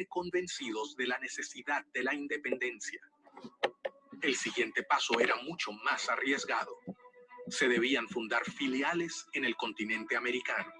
convencidos de la necesidad de la independencia. El siguiente paso era mucho más arriesgado. Se debían fundar filiales en el continente americano.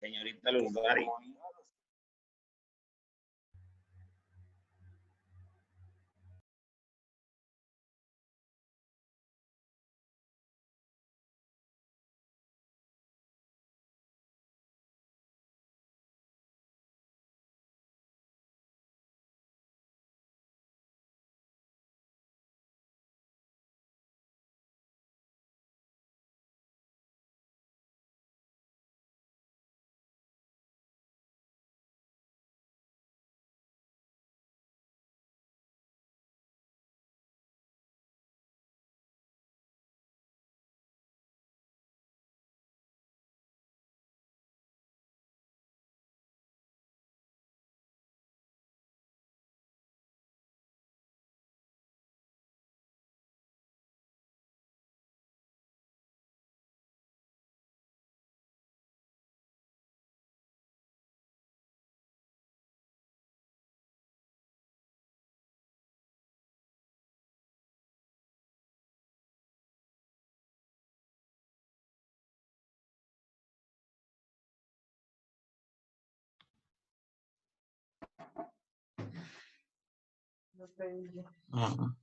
Señorita Lugari. Ajá.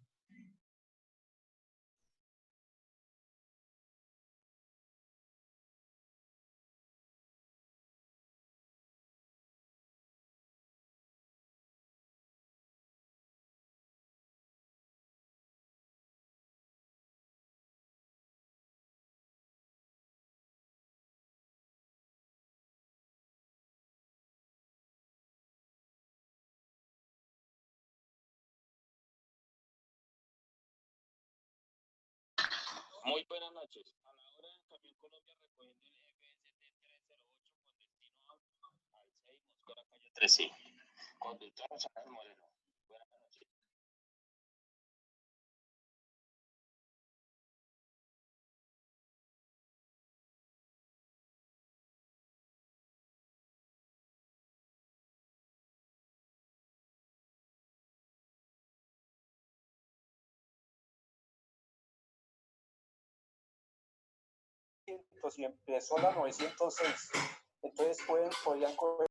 Muy buenas noches. A la hora del camión Colombia recogiendo el FST 308 con destino al 6 Mosquera calle 13. Conductor Salas Moreno. Buenas noches. Y empezó la 906. Entonces podían coger.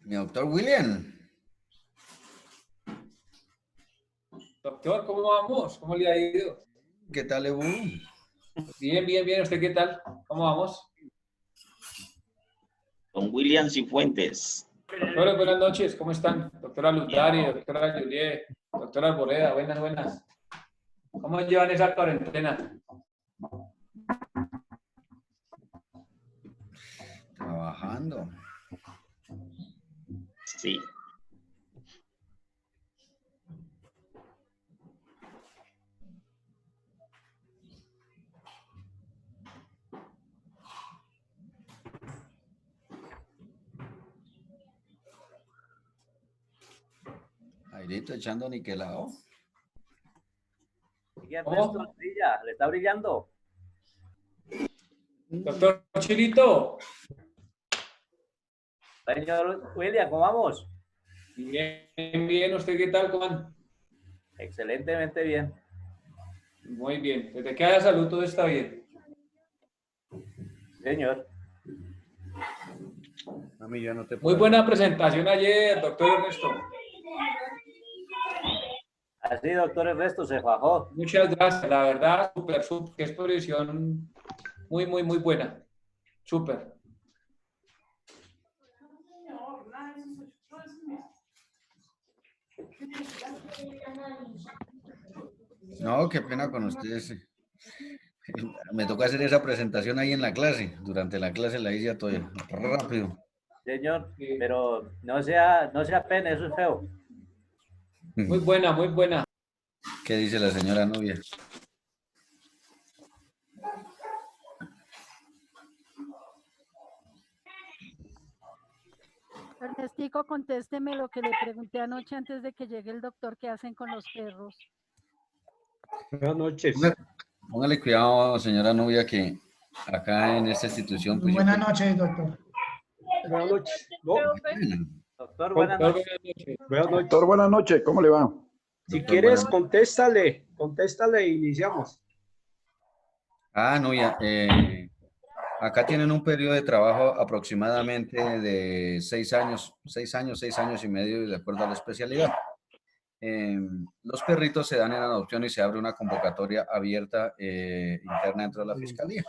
Mi doctor William. Doctor, ¿cómo vamos? ¿Cómo le ha ido? ¿Qué tal, Ebu? Bien, bien, bien. ¿Usted qué tal? ¿Cómo vamos? Don William Cifuentes. Doctores, buenas noches. ¿Cómo están? Doctora Lutari, doctora Juliet, doctora Arboleda, buenas, buenas. ¿Cómo llevan esa cuarentena? Trabajando. Sí. Airito echando niquelado. ¿Cómo? Brilla, le está brillando. Doctor Chilito. Señor William, ¿cómo vamos? Bien, bien. ¿Usted qué tal, Juan? Excelentemente bien. Muy bien. Desde que haya salud todo está bien. Señor. Mami, yo no te Muy puedo buena presentación ayer, doctor Ernesto. Así, doctor Ernesto, se fajó. Muchas gracias. La verdad, súper, súper. Qué exposición muy, muy, muy buena. Súper. No, qué pena con ustedes. Me tocó hacer esa presentación ahí en la clase. Durante la clase la hice a todo rápido. Señor, pero no sea pena, eso es feo. Muy buena, muy buena. ¿Qué dice la señora Nubia? Ernestico, contésteme lo que le pregunté anoche antes de que llegue el doctor, ¿qué hacen con los perros? Buenas noches. Póngale cuidado, señora Nubia, que acá en esta institución... Pues, Buenas noches, doctor. Buenas noches. No, Doctor, buenas noches. buenas noches. Doctor, buenas noches, ¿cómo le va? Si Doctor, quieres, buenas contéstale e iniciamos. Nubia, acá tienen un periodo de trabajo aproximadamente de 6 años, 6 años y medio, de acuerdo a la especialidad. Los perritos se dan en adopción y se abre una convocatoria abierta interna dentro de la fiscalía,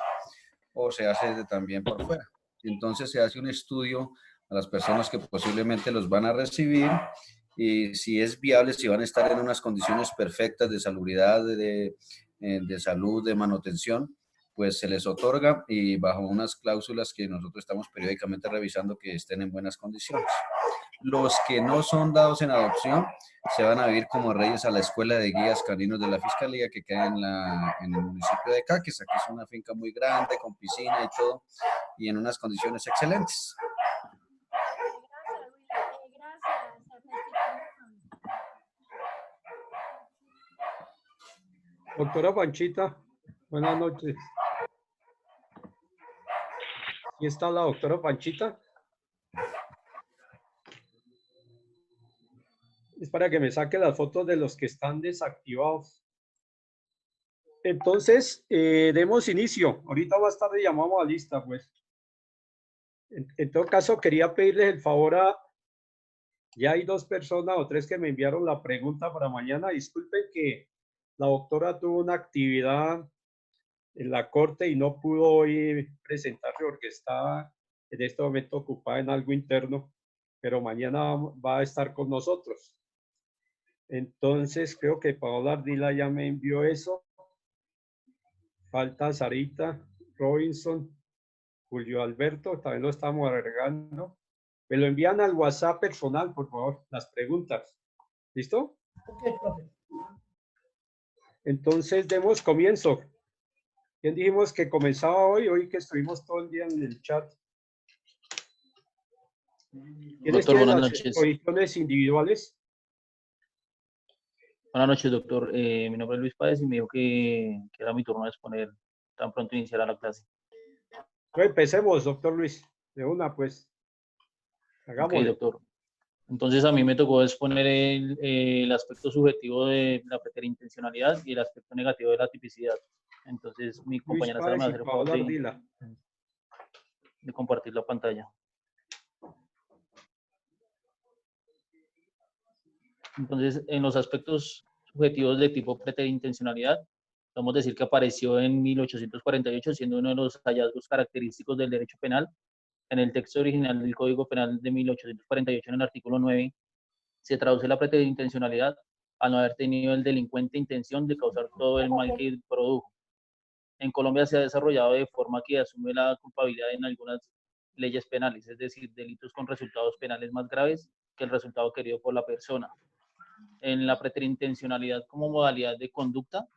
o se hace también por fuera. Entonces se hace un estudio a las personas que posiblemente los van a recibir y si es viable, si van a estar en unas condiciones perfectas de salubridad, de salud, de manutención, pues se les otorga y bajo unas cláusulas que nosotros estamos periódicamente revisando que estén en buenas condiciones. Los que no son dados en adopción se van a vivir como reyes a la escuela de guías caninos de la Fiscalía que queda en el municipio de Caques. Aquí es una finca muy grande, con piscina y todo, y en unas condiciones excelentes. Doctora Panchita, buenas noches. ¿Y está la doctora Panchita? Es para que me saque las fotos de los que están desactivados. Entonces, demos inicio. Ahorita más tarde llamamos a lista, pues. En todo caso, quería pedirles el favor ya hay 2 personas o 3 que me enviaron la pregunta para mañana. Disculpen que la doctora tuvo una actividad en la corte y no pudo hoy presentarse porque está en este momento ocupada en algo interno, pero mañana va a estar con nosotros. Entonces, creo que Paola Ardila ya me envió eso. Falta Sarita, Robinson, Julio Alberto, también lo estamos agregando. Me lo envían al WhatsApp personal, por favor, las preguntas. ¿Listo? Ok, profe. Entonces, demos comienzo. ¿Quién dijimos que comenzaba hoy? Hoy que estuvimos todo el día en el chat. Doctor, buenas noches. Exposiciones individuales. Buenas noches, doctor. Mi nombre es Luis Páez y me dijo que era mi turno de exponer tan pronto iniciara la clase. Pues empecemos, doctor Luis. De una, pues. Hagámoslo. Ok, doctor. Entonces, a mí me tocó exponer el aspecto subjetivo de la preterintencionalidad y el aspecto negativo de la tipicidad. Entonces, mi compañera Sara me va a hacer el favor de compartir la pantalla. Entonces, en los aspectos subjetivos de tipo preterintencionalidad, podemos decir que apareció en 1848, siendo uno de los hallazgos característicos del derecho penal. En el texto original del Código Penal de 1848, en el artículo 9, se traduce la preterintencionalidad al no haber tenido el delincuente intención de causar todo el mal que produjo. En Colombia se ha desarrollado de forma que asume la culpabilidad en algunas leyes penales, es decir, delitos con resultados penales más graves que el resultado querido por la persona. En la preterintencionalidad como modalidad de conducta,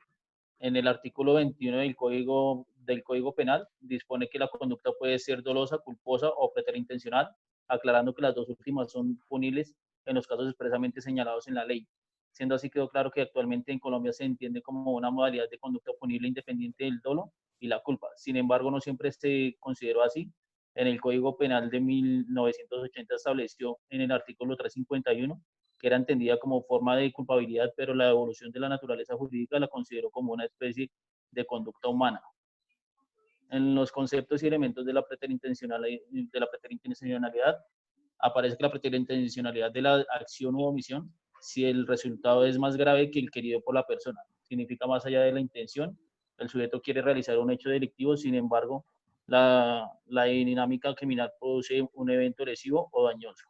en el artículo 21 del Código Penal dispone que la conducta puede ser dolosa, culposa o preterintencional, aclarando que las dos últimas son punibles en los casos expresamente señalados en la ley. Siendo así, quedó claro que actualmente en Colombia se entiende como una modalidad de conducta punible independiente del dolo y la culpa. Sin embargo, no siempre se consideró así. En el Código Penal de 1980 estableció en el artículo 351 que era entendida como forma de culpabilidad, pero la evolución de la naturaleza jurídica la consideró como una especie de conducta humana. En los conceptos y elementos de la preterintencionalidad aparece que la preterintencionalidad de la acción u omisión, si el resultado es más grave que el querido por la persona, significa más allá de la intención, el sujeto quiere realizar un hecho delictivo, sin embargo, la dinámica criminal produce un evento lesivo o dañoso.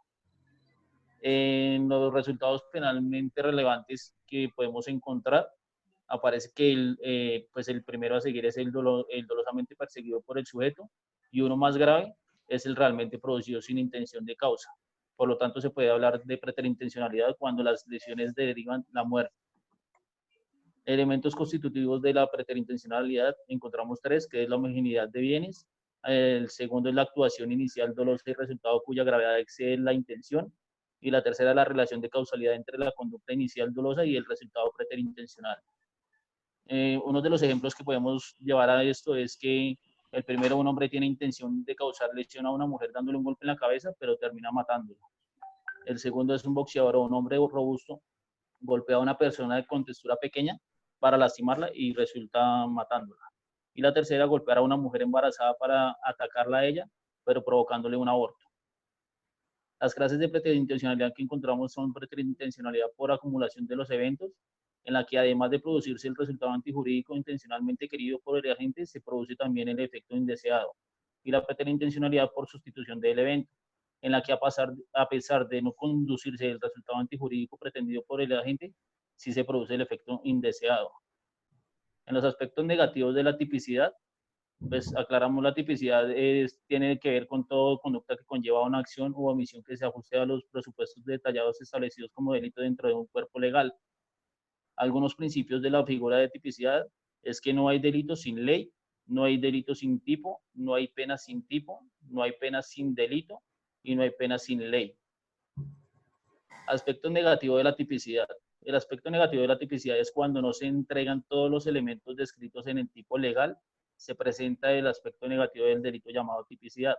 En los resultados penalmente relevantes que podemos encontrar, aparece que pues el primero a seguir es el dolosamente perseguido por el sujeto, y uno más grave es el realmente producido sin intención de causa. Por lo tanto, se puede hablar de preterintencionalidad cuando las lesiones derivan la muerte. Elementos constitutivos de la preterintencionalidad encontramos tres, que es la homogeneidad de bienes. El segundo es la actuación inicial dolosa y resultado cuya gravedad excede la intención. Y la tercera, la relación de causalidad entre la conducta inicial dolosa y el resultado preterintencional. Uno de los ejemplos que podemos llevar a esto es que el primero, un hombre tiene intención de causar lesión a una mujer dándole un golpe en la cabeza, pero termina matándola. El segundo es un boxeador o un hombre robusto golpea a una persona con textura pequeña para lastimarla y resulta matándola. Y la tercera, golpear a una mujer embarazada para atacarla a ella, pero provocándole un aborto. Las clases de preterintencionalidad que encontramos son preterintencionalidad por acumulación de los eventos, en la que además de producirse el resultado antijurídico intencionalmente querido por el agente, se produce también el efecto indeseado. Y la preterintencionalidad por sustitución del evento, en la que a pesar de no conducirse el resultado antijurídico pretendido por el agente, sí se produce el efecto indeseado. En los aspectos negativos de la tipicidad, pues aclaramos, la tipicidad tiene que ver con toda conducta que conlleva una acción u omisión que se ajuste a los presupuestos detallados establecidos como delito dentro de un cuerpo legal. Algunos principios de la figura de tipicidad es que no hay delito sin ley, no hay delito sin tipo, no hay pena sin tipo, no hay pena sin delito y no hay pena sin ley. Aspecto negativo de la tipicidad. El aspecto negativo de la tipicidad es cuando no se entregan todos los elementos descritos en el tipo legal, se presenta el aspecto negativo del delito llamado tipicidad.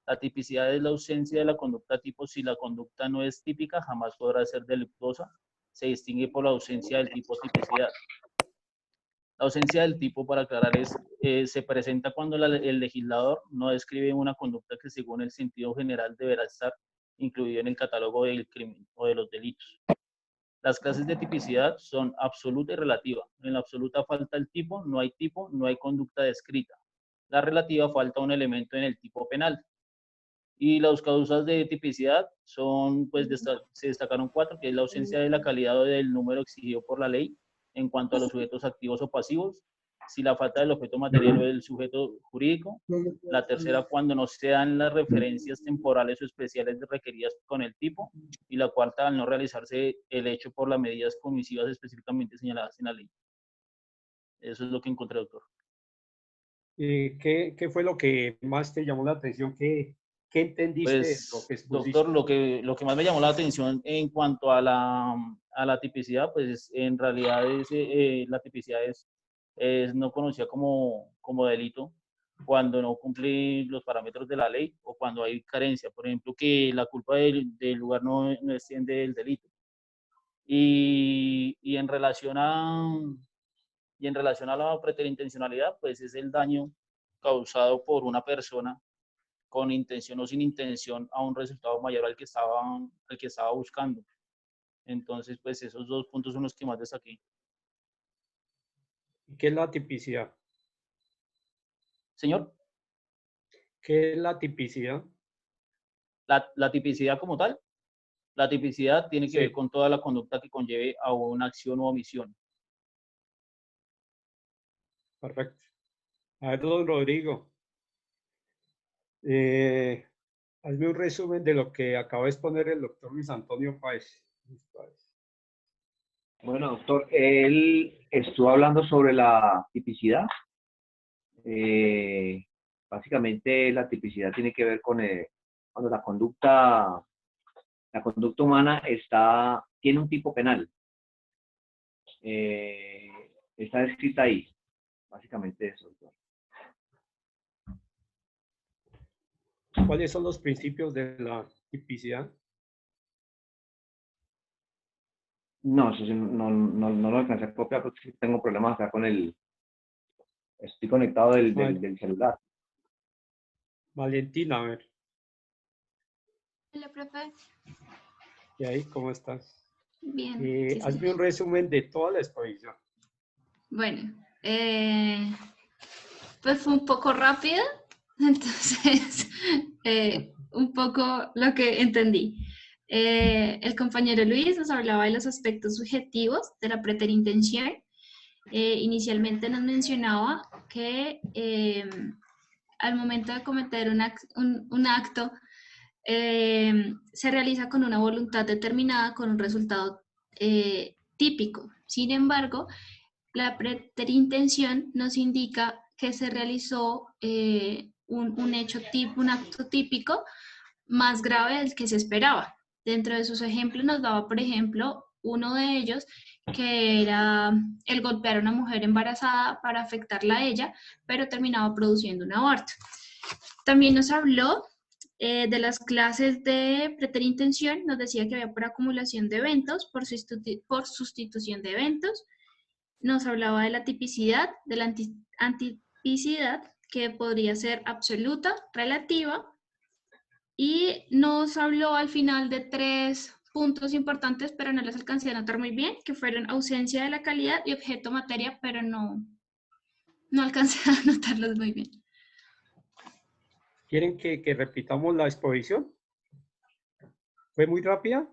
La tipicidad es la ausencia de la conducta tipo. Si la conducta no es típica, jamás podrá ser delictuosa. Se distingue por la ausencia del tipo tipicidad. La ausencia del tipo, para aclarar, se presenta cuando el legislador no describe una conducta que según el sentido general deberá estar incluido en el catálogo del crimen o de los delitos. Las clases de tipicidad son absoluta y relativa. En la absoluta falta el tipo, no hay conducta descrita. La relativa falta un elemento en el tipo penal. Y las causas de tipicidad son, pues, se destacaron 4, que es la ausencia de la calidad o del número exigido por la ley en cuanto a los sujetos activos o pasivos, si la falta del objeto material o del sujeto jurídico. La tercera, cuando no se dan las referencias temporales o especiales requeridas con el tipo. Y la cuarta, al no realizarse el hecho por las medidas comisivas específicamente señaladas en la ley. Eso es lo que encontré, doctor. ¿Qué fue lo que más te llamó la atención? ¿Qué entendiste de lo que expusiste? Doctor, lo que más me llamó la atención en cuanto a la tipicidad, pues en realidad la tipicidad es no conocida como delito cuando no cumple los parámetros de la ley o cuando hay carencia. Por ejemplo, que la culpa del lugar no extiende el delito. Y en relación a la preterintencionalidad, pues es el daño causado por una persona con intención o sin intención a un resultado mayor al que estaba buscando. Entonces, pues esos dos puntos son los que más destaqué. ¿Qué es la tipicidad? Señor, ¿Qué es la tipicidad? la tipicidad como tal, la tipicidad tiene que ver Sí, con toda la conducta que conlleve a una acción o omisión. perfecto. A ver, don Rodrigo, hazme un resumen de lo que acaba de exponer el doctor Luis Antonio Páez. Bueno, doctor, él estuvo hablando sobre la tipicidad. Eh, Básicamente, la tipicidad tiene que ver con cuando la conducta humana tiene un tipo penal. Está descrita ahí. Básicamente eso, doctor. ¿Cuáles son los principios de la tipicidad? No, eso sí, no lo alcancé a copiar porque sí tengo problemas acá estoy conectado del celular. Valentina, a ver, Hola, profe. ¿y ahí cómo estás? Bien. Sí, Hazme señor. un resumen de toda la exposición. Bueno, pues fue un poco rápido, entonces un poco lo que entendí. El compañero Luis nos hablaba de los aspectos subjetivos de la preterintención. Inicialmente nos mencionaba que al momento de cometer un acto, se realiza con una voluntad determinada, con un resultado típico. Sin embargo, la preterintención nos indica que se realizó un hecho un acto típico más grave del que se esperaba. Dentro de sus ejemplos nos daba, por ejemplo, uno de ellos, que era el golpear a una mujer embarazada para afectarla a ella, pero terminaba produciendo un aborto. También nos habló de las clases de preterintención, nos decía que había por acumulación de eventos, por sustitución de eventos. Nos hablaba de la tipicidad, de la antipicidad, que podría ser absoluta, relativa, y nos habló al final de 3 puntos importantes, pero no los alcancé a anotar muy bien, que fueron ausencia de la calidad y objeto materia, pero no alcancé a anotarlos muy bien. ¿Quieren que repitamos la exposición? ¿Fue muy rápida?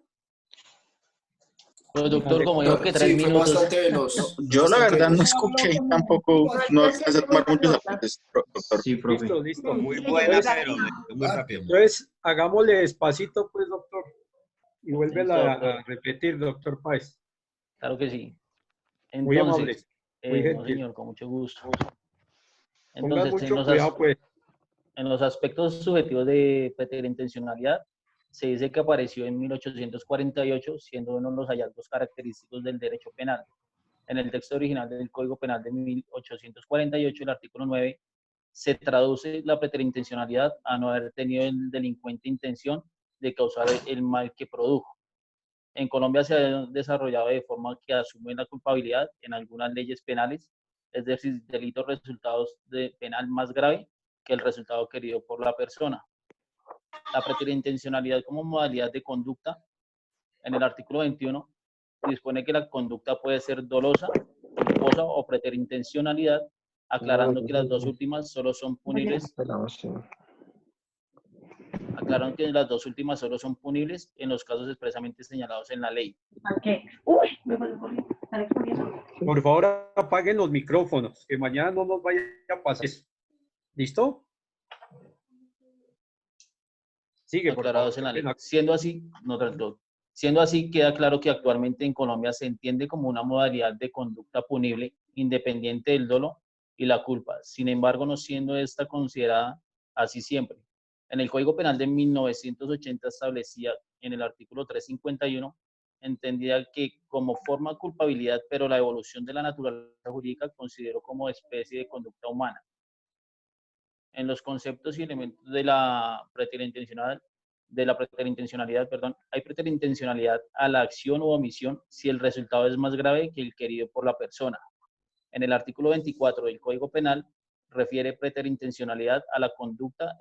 Pues doctor, como dijo que 3 Sí, fue minutos. bastante veloz. Yo la bastante verdad no veloz. escuché tampoco, no alcancé a tomar muchos apuntes, doctor. Sí, profe. Listo. Muy buena, Entonces, pero muy rápido. entonces, hagámosle despacito, pues, doctor. Y vuelve Listo, a doctor. repetir, doctor Páez. Claro que sí. Muy amable, Entonces, muy no gentil. señor, con mucho gusto. Pongan Entonces, mucho cuidado, pues. en los aspectos subjetivos de preterintencionalidad, se dice que apareció en 1848, siendo uno de los hallazgos característicos del derecho penal. En el texto original del Código Penal de 1848, el artículo 9, se traduce la preterintencionalidad a no haber tenido el delincuente intención de causar el mal que produjo. En Colombia se ha desarrollado de forma que asume la culpabilidad en algunas leyes penales, es decir, delitos resultados de penal más grave que el resultado querido por la persona. La preterintencionalidad como modalidad de conducta, en el artículo 21, dispone que la conducta puede ser dolosa, culposa o preterintencionalidad, aclarando que las dos últimas solo son punibles. Aclararon que las dos últimas solo son punibles en los casos expresamente señalados en la ley. Por favor, apaguen los micrófonos, que mañana no nos vaya a pasar eso. ¿Listo? Sigue, por Aclarados favor. en la ley. Siendo así, queda claro que actualmente en Colombia se entiende como una modalidad de conducta punible independiente del dolo y la culpa. Sin embargo, no siendo esta considerada así siempre. En el Código Penal de 1980 establecía en el artículo 351, entendía que como forma culpabilidad, pero la evolución de la naturaleza jurídica consideró como especie de conducta humana. En los conceptos y elementos de la preterintencionalidad, hay preterintencionalidad a la acción u omisión si el resultado es más grave que el querido por la persona. En el artículo 24 del Código Penal refiere preterintencionalidad a la conducta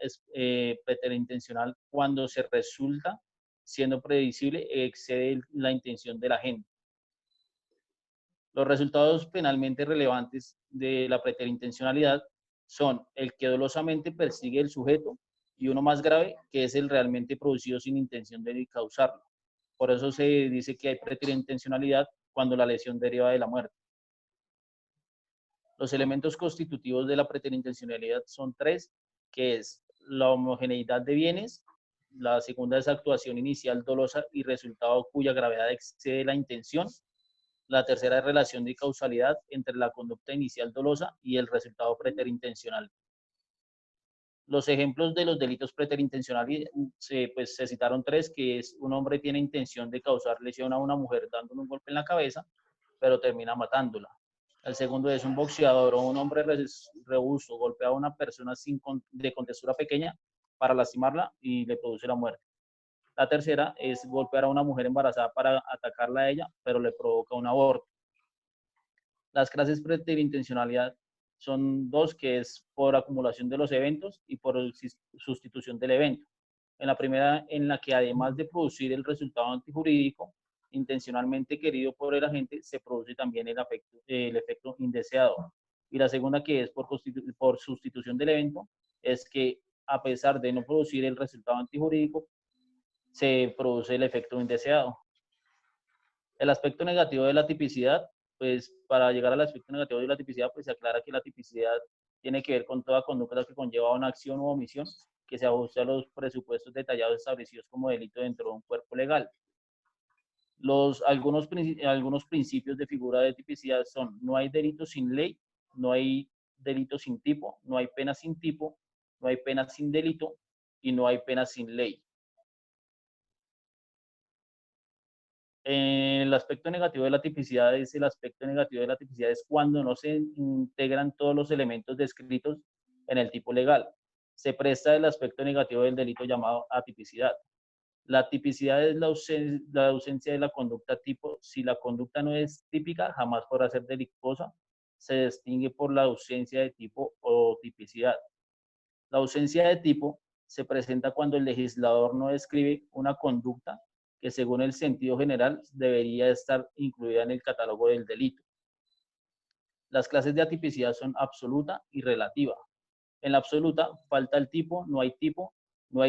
preterintencional cuando se resulta siendo predecible, excede la intención del agente. Los resultados penalmente relevantes de la preterintencionalidad son el que dolosamente persigue el sujeto y uno más grave, que es el realmente producido sin intención de causarlo. Por eso se dice que hay preterintencionalidad cuando la lesión deriva de la muerte. Los elementos constitutivos de la preterintencionalidad son tres, que es la homogeneidad de bienes, la segunda es actuación inicial dolosa y resultado cuya gravedad excede la intención, la tercera es relación de causalidad entre la conducta inicial dolosa y el resultado preterintencional. Los ejemplos de los delitos preterintencionales pues, se citaron tres, que es un hombre tiene intención de causar lesión a una mujer dándole un golpe en la cabeza, pero termina matándola. El segundo es un boxeador o un hombre robusto golpea a una persona de contextura pequeña para lastimarla y le produce la muerte. La tercera es golpear a una mujer embarazada para atacarla a ella, pero le provoca un aborto. Las clases preterintencionalidad son dos, que es por acumulación de los eventos y por sustitución del evento. En la primera, en la que además de producir el resultado antijurídico intencionalmente querido por el agente, se produce también el efecto indeseado. Y la segunda, que es por sustitución del evento, es que a pesar de no producir el resultado antijurídico, se produce el efecto indeseado. El aspecto negativo de la tipicidad, pues para llegar al aspecto negativo de la tipicidad, pues se aclara que la tipicidad tiene que ver con toda conducta que conlleva una acción u omisión que se ajuste a los presupuestos detallados establecidos como delito dentro de un cuerpo legal. Algunos principios de figura de tipicidad son: no hay delito sin ley, no hay delito sin tipo, no hay pena sin tipo, no hay pena sin delito y no hay pena sin ley. El aspecto negativo de la tipicidad es cuando no se integran todos los elementos descritos en el tipo legal. Se presta el aspecto negativo del delito llamado atipicidad. La tipicidad es la ausencia de la conducta tipo. Si la conducta no es típica, jamás podrá ser delictuosa. Se distingue por la ausencia de tipo o tipicidad. La ausencia de tipo se presenta cuando el legislador no describe una conducta que según el sentido general debería estar incluida en el catálogo del delito. Las clases de atipicidad son absoluta y relativa. En la absoluta falta el tipo, no hay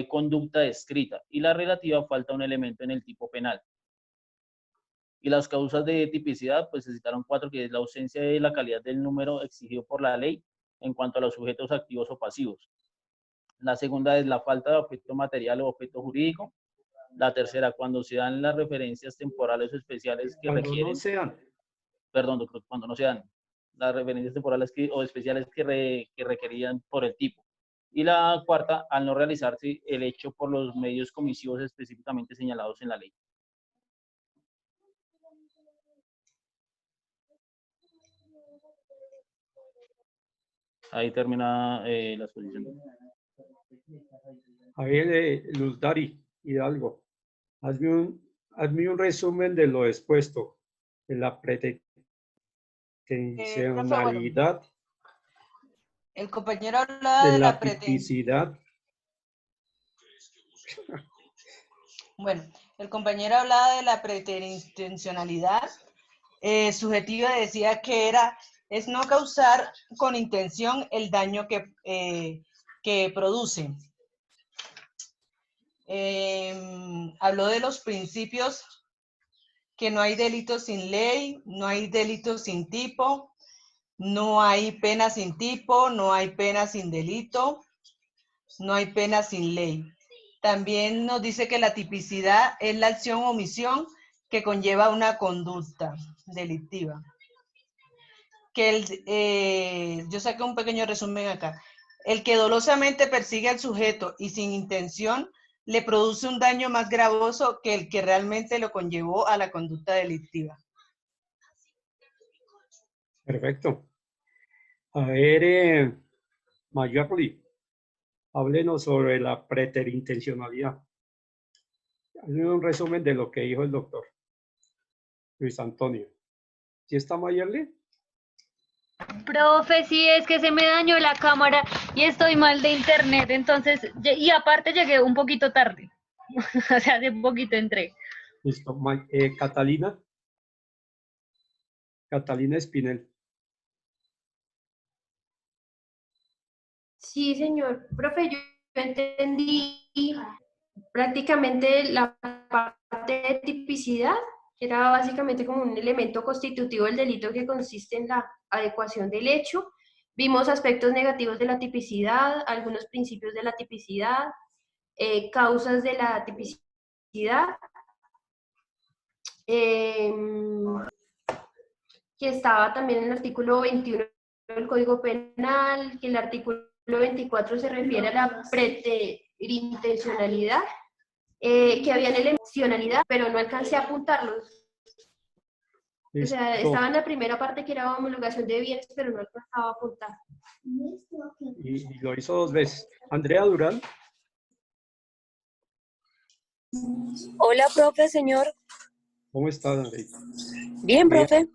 conducta descrita, y la relativa falta un elemento en el tipo penal. Y las causas de tipicidad, pues se citaron cuatro, que es la ausencia de la calidad del número exigido por la ley en cuanto a los sujetos activos o pasivos. La segunda es la falta de objeto material o objeto jurídico. La tercera, cuando se dan las referencias temporales o especiales que requieren. No sean. Perdón, doctor, cuando no se dan las referencias temporales o especiales que requerían por el tipo. Y la cuarta, al no realizarse el hecho por los medios comisivos específicamente señalados en la ley. Ahí termina la exposición. A ver, Luz Dari Hidalgo, hazme un resumen de lo expuesto, de la preterintencionalidad, el compañero hablaba de la tipicidad. Bueno, el compañero hablaba de la preterintencionalidad subjetiva, decía que es no causar con intención el daño que produce. Habló de los principios, que no hay delito sin ley, no hay delito sin tipo, no hay pena sin tipo, no hay pena sin delito, no hay pena sin ley. También nos dice que la tipicidad es la acción o omisión que conlleva una conducta delictiva. Yo saqué un pequeño resumen acá. El que dolosamente persigue al sujeto y sin intención le produce un daño más gravoso que el que realmente lo conllevó a la conducta delictiva. Perfecto. A ver, Mayerly, háblenos sobre la preterintencionalidad. Hazme un resumen de lo que dijo el doctor Luis Antonio. ¿Sí está Mayerly? Profe, sí, es que se me dañó la cámara y estoy mal de internet, entonces, y aparte llegué un poquito tarde. O sea, hace poquito entré. Listo. Catalina. Catalina Espinel. Sí, señor. Profe, yo entendí prácticamente la parte de tipicidad, que era básicamente como un elemento constitutivo del delito que consiste en la adecuación del hecho. Vimos aspectos negativos de la tipicidad, algunos principios de la tipicidad, causas de la tipicidad, que estaba también en el artículo 21 del Código Penal, que el artículo 24 se refiere a la preterintencionalidad, que habían eleccionalidad, pero no alcancé a apuntarlos. O sea, estaba en la primera parte que era homologación de bienes, pero no alcanzaba a apuntar. Y lo hizo 2 veces. Andrea Durán. Hola, profe, señor. ¿Cómo estás, Andrea? Bien, profe.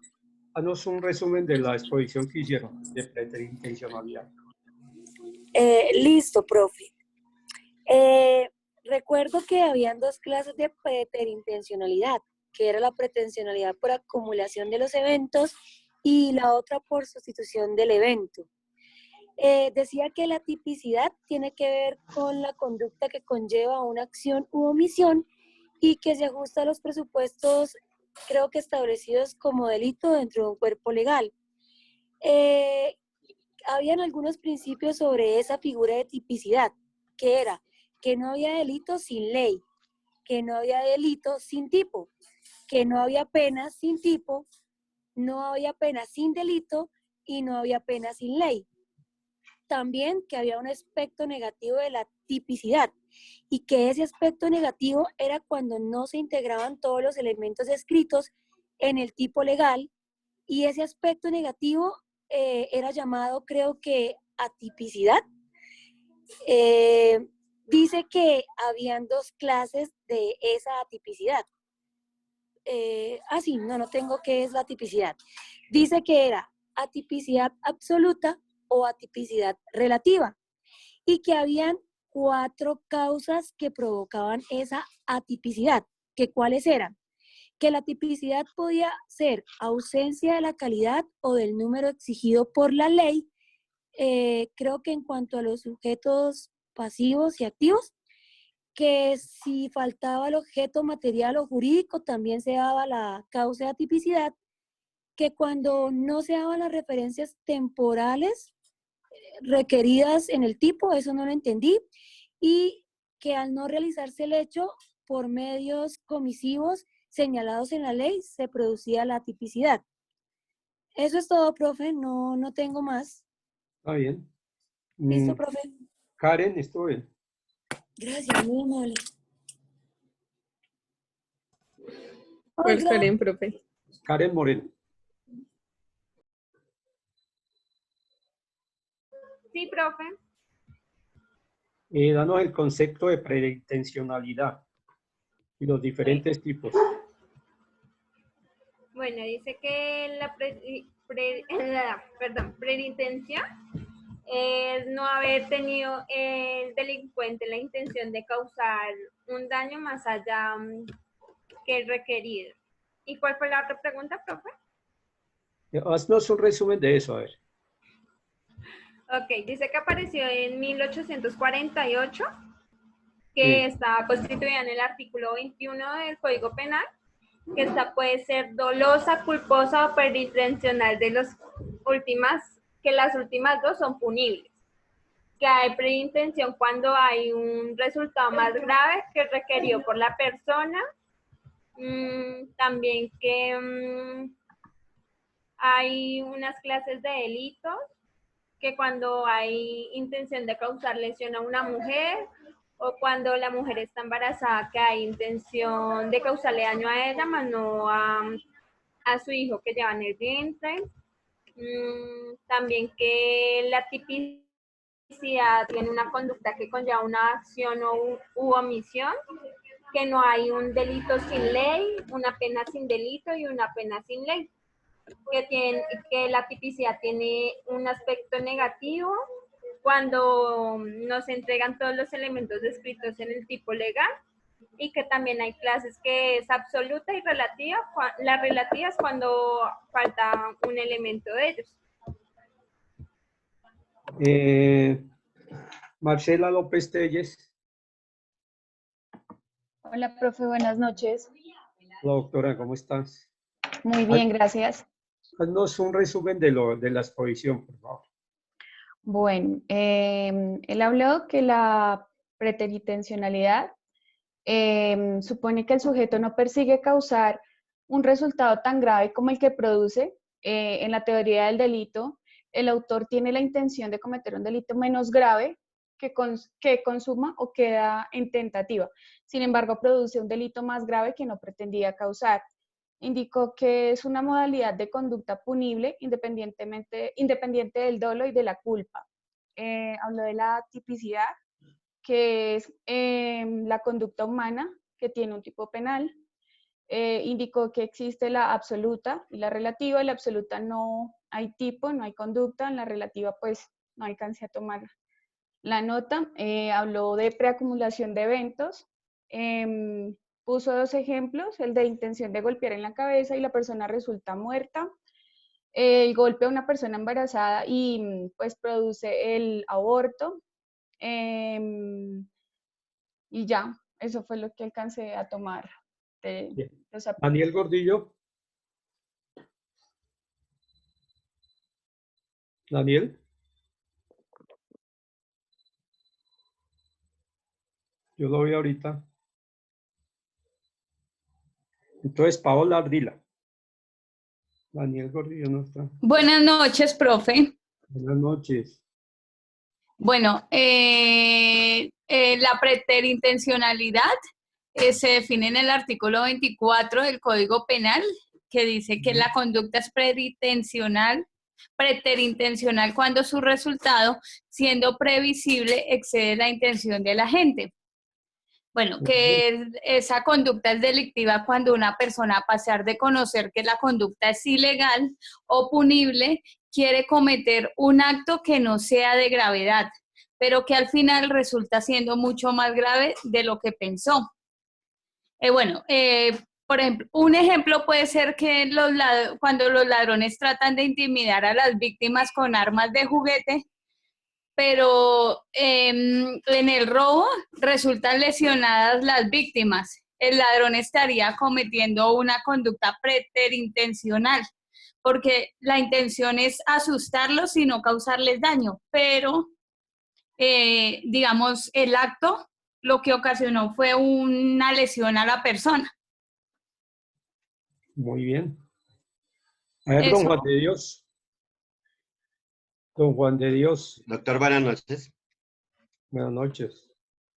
Danos un resumen de la exposición que hicieron de preterintencionalidad. Listo, profe. Recuerdo que habían 2 clases de preterintencionalidad, que era la pretensionalidad por acumulación de los eventos y la otra por sustitución del evento. Decía que la tipicidad tiene que ver con la conducta que conlleva una acción u omisión y que se ajusta a los presupuestos, creo que establecidos como delito dentro de un cuerpo legal. Habían algunos principios sobre esa figura de tipicidad, que era que no había delito sin ley, que no había delito sin tipo, que no había pena sin tipo, no había pena sin delito y no había pena sin ley. También que había un aspecto negativo de la tipicidad y que ese aspecto negativo era cuando no se integraban todos los elementos descritos en el tipo legal, y ese aspecto negativo era llamado, creo que, atipicidad. Dice que habían 2 clases de esa atipicidad. Sí, no tengo qué es la tipicidad. Dice que era atipicidad absoluta o atipicidad relativa, y que habían 4 causas que provocaban esa atipicidad, que cuáles eran: que la tipicidad podía ser ausencia de la calidad o del número exigido por la ley, creo que en cuanto a los sujetos pasivos y activos, que si faltaba el objeto material o jurídico también se daba la causa de atipicidad, que cuando no se daban las referencias temporales requeridas en el tipo, eso no lo entendí, y que al no realizarse el hecho por medios comisivos señalados en la ley, se producía la tipicidad. Eso es todo, profe, no tengo más. Está bien. ¿Listo, profe? Karen, estuvo bien. Gracias, muy amable. ¿Cuál Karen, profe? Karen Moreno. Sí, profe. Danos el concepto de preterintencionalidad y los diferentes tipos. Bueno, dice que la preintención es no haber tenido el delincuente la intención de causar un daño más allá que el requerido. ¿Y cuál fue la otra pregunta, profe? Haznos un resumen de eso, a ver. Ok, dice que apareció en 1848, que estaba constituida en el artículo 21 del Código Penal, que esta puede ser dolosa, culposa o preintencional de las últimas 2 son punibles. Que hay preintención cuando hay un resultado más grave que es requerido por la persona. También que hay unas clases de delitos que cuando hay intención de causar lesión a una mujer, o cuando la mujer está embarazada, que hay intención de causarle daño a ella, más no a su hijo que lleva en el vientre. También que la tipicidad tiene una conducta que conlleva una acción u omisión, que no hay un delito sin ley, una pena sin delito y una pena sin ley. Que la tipicidad tiene un aspecto negativo cuando no se entregan todos los elementos descritos en el tipo legal, y que también hay clases que es absoluta y relativa. La relativa es cuando falta un elemento de ellos. Marcela López Telles. Hola, profe, buenas noches. Hola, doctora, ¿cómo estás? Muy bien, gracias. Haznos un resumen de la exposición, por favor. Bueno, él habló que la preteritencionalidad supone que el sujeto no persigue causar un resultado tan grave como el que produce. En la teoría del delito, el autor tiene la intención de cometer un delito menos grave que consuma o queda en tentativa. Sin embargo, produce un delito más grave que no pretendía causar. Indicó que es una modalidad de conducta punible independiente del dolo y de la culpa. Habló de la tipicidad, que es la conducta humana que tiene un tipo penal. Indicó que existe la absoluta y la relativa. En la absoluta no hay tipo, no hay conducta. En la relativa, pues, no alcancé a tomar la nota. Habló de preacumulación de eventos. Puso 2 ejemplos, el de intención de golpear en la cabeza y la persona resulta muerta. El golpe a una persona embarazada y pues produce el aborto. Y ya, eso fue lo que alcancé a tomar. Daniel Gordillo. Daniel. Yo lo vi ahorita. Entonces, Paola Ardila. Daniel Gordillo no está. Buenas noches, profe. Buenas noches. Bueno, la preterintencionalidad se define en el artículo 24 del Código Penal, que dice que la conducta es preterintencional cuando su resultado, siendo previsible, excede la intención del agente. Bueno, que esa conducta es delictiva cuando una persona, a pesar de conocer que la conducta es ilegal o punible, quiere cometer un acto que no sea de gravedad, pero que al final resulta siendo mucho más grave de lo que pensó. Por ejemplo, un ejemplo puede ser que cuando los ladrones tratan de intimidar a las víctimas con armas de juguete, pero en el robo resultan lesionadas las víctimas. El ladrón estaría cometiendo una conducta preterintencional, porque la intención es asustarlos y no causarles daño, pero digamos, el acto lo que ocasionó fue una lesión a la persona. Muy bien. A ver, don Juan de Dios. Don Juan de Dios. Doctor, buenas noches. Buenas noches.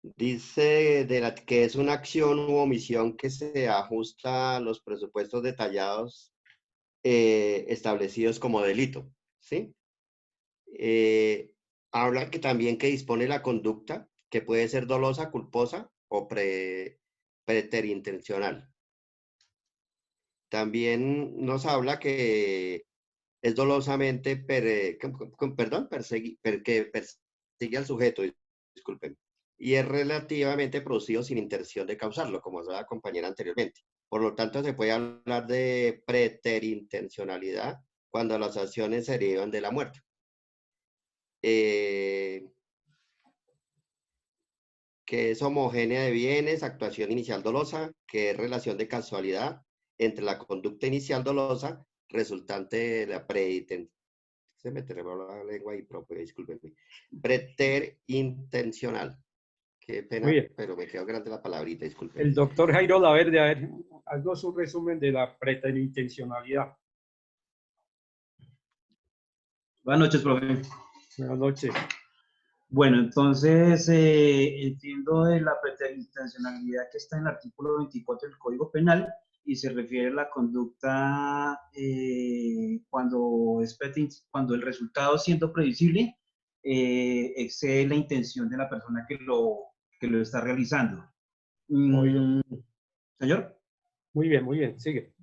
Dice que es una acción u omisión que se ajusta a los presupuestos detallados establecidos como delito, ¿sí? Habla que también que dispone la conducta, que puede ser dolosa, culposa o preterintencional. También nos habla que es dolosamente, que persigue al sujeto, disculpen, y es relativamente producido sin intención de causarlo, como se la compañera anteriormente. Por lo tanto, se puede hablar de preterintencionalidad cuando las acciones se derivan de la muerte. Que es homogénea de bienes, actuación inicial dolosa, que es relación de casualidad entre la conducta inicial dolosa resultante de la se me trabó la lengua y propia, discúlpenme. Preterintencional. Qué pena, pero me quedó grande la palabrita, disculpen. El doctor Jairo Laverde, a ver, haznos un resumen de la preterintencionalidad. Buenas noches, profe. Buenas noches. Bueno, entonces entiendo de la preterintencionalidad que está en el artículo 24 del Código Penal y se refiere a la conducta cuando el resultado siendo previsible excede la intención de la persona que lo está realizando. ¿Señor? Muy bien, sigue.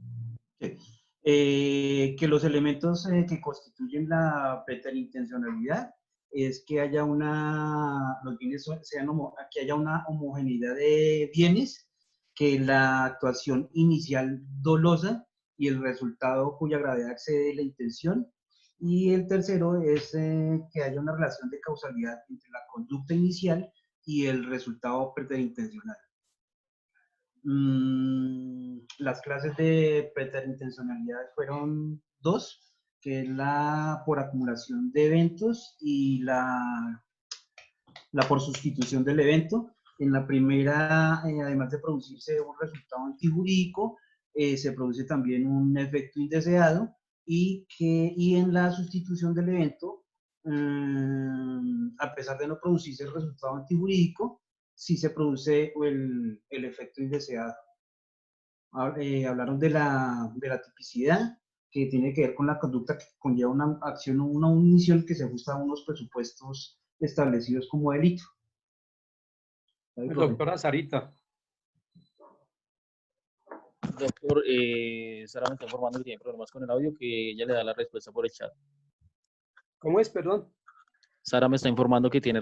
Sí. Que los elementos que constituyen la preterintencionalidad es que haya que haya una homogeneidad de bienes que la actuación inicial dolosa y el resultado cuya gravedad excede la intención. Y el tercero es que haya una relación de causalidad entre la conducta inicial y el resultado preterintencional. Las clases de preterintencionalidad fueron dos, que es la por acumulación de eventos y la por sustitución del evento. En la primera, además de producirse un resultado antijurídico, se produce también un efecto indeseado y en la sustitución del evento, a pesar de no producirse el resultado antijurídico, sí se produce el efecto indeseado. Hablaron de la tipicidad, que tiene que ver con la conducta que conlleva una acción o una omisión que se ajusta a unos presupuestos establecidos como delito. Doctora Sarita. Doctor, Sara me está informando que tiene problemas con el audio, que ella le da la respuesta por el chat. ¿Cómo es, perdón? Sara me está informando que tiene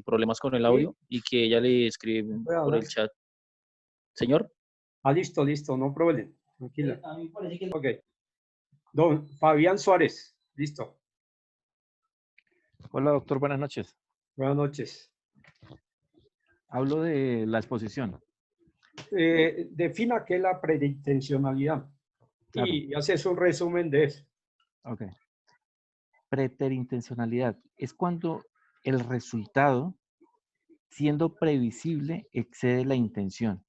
problemas con el audio y que ella le escribe por el chat. ¿Señor? Listo, no problema. Tranquila. Ok. Don Fabián Suárez, listo. Hola, doctor, buenas noches. Buenas noches. Hablo de la exposición. Defina qué es la preterintencionalidad. Claro. Y haces un resumen de eso. Ok. Preterintencionalidad es cuando el resultado, siendo previsible, excede la intención.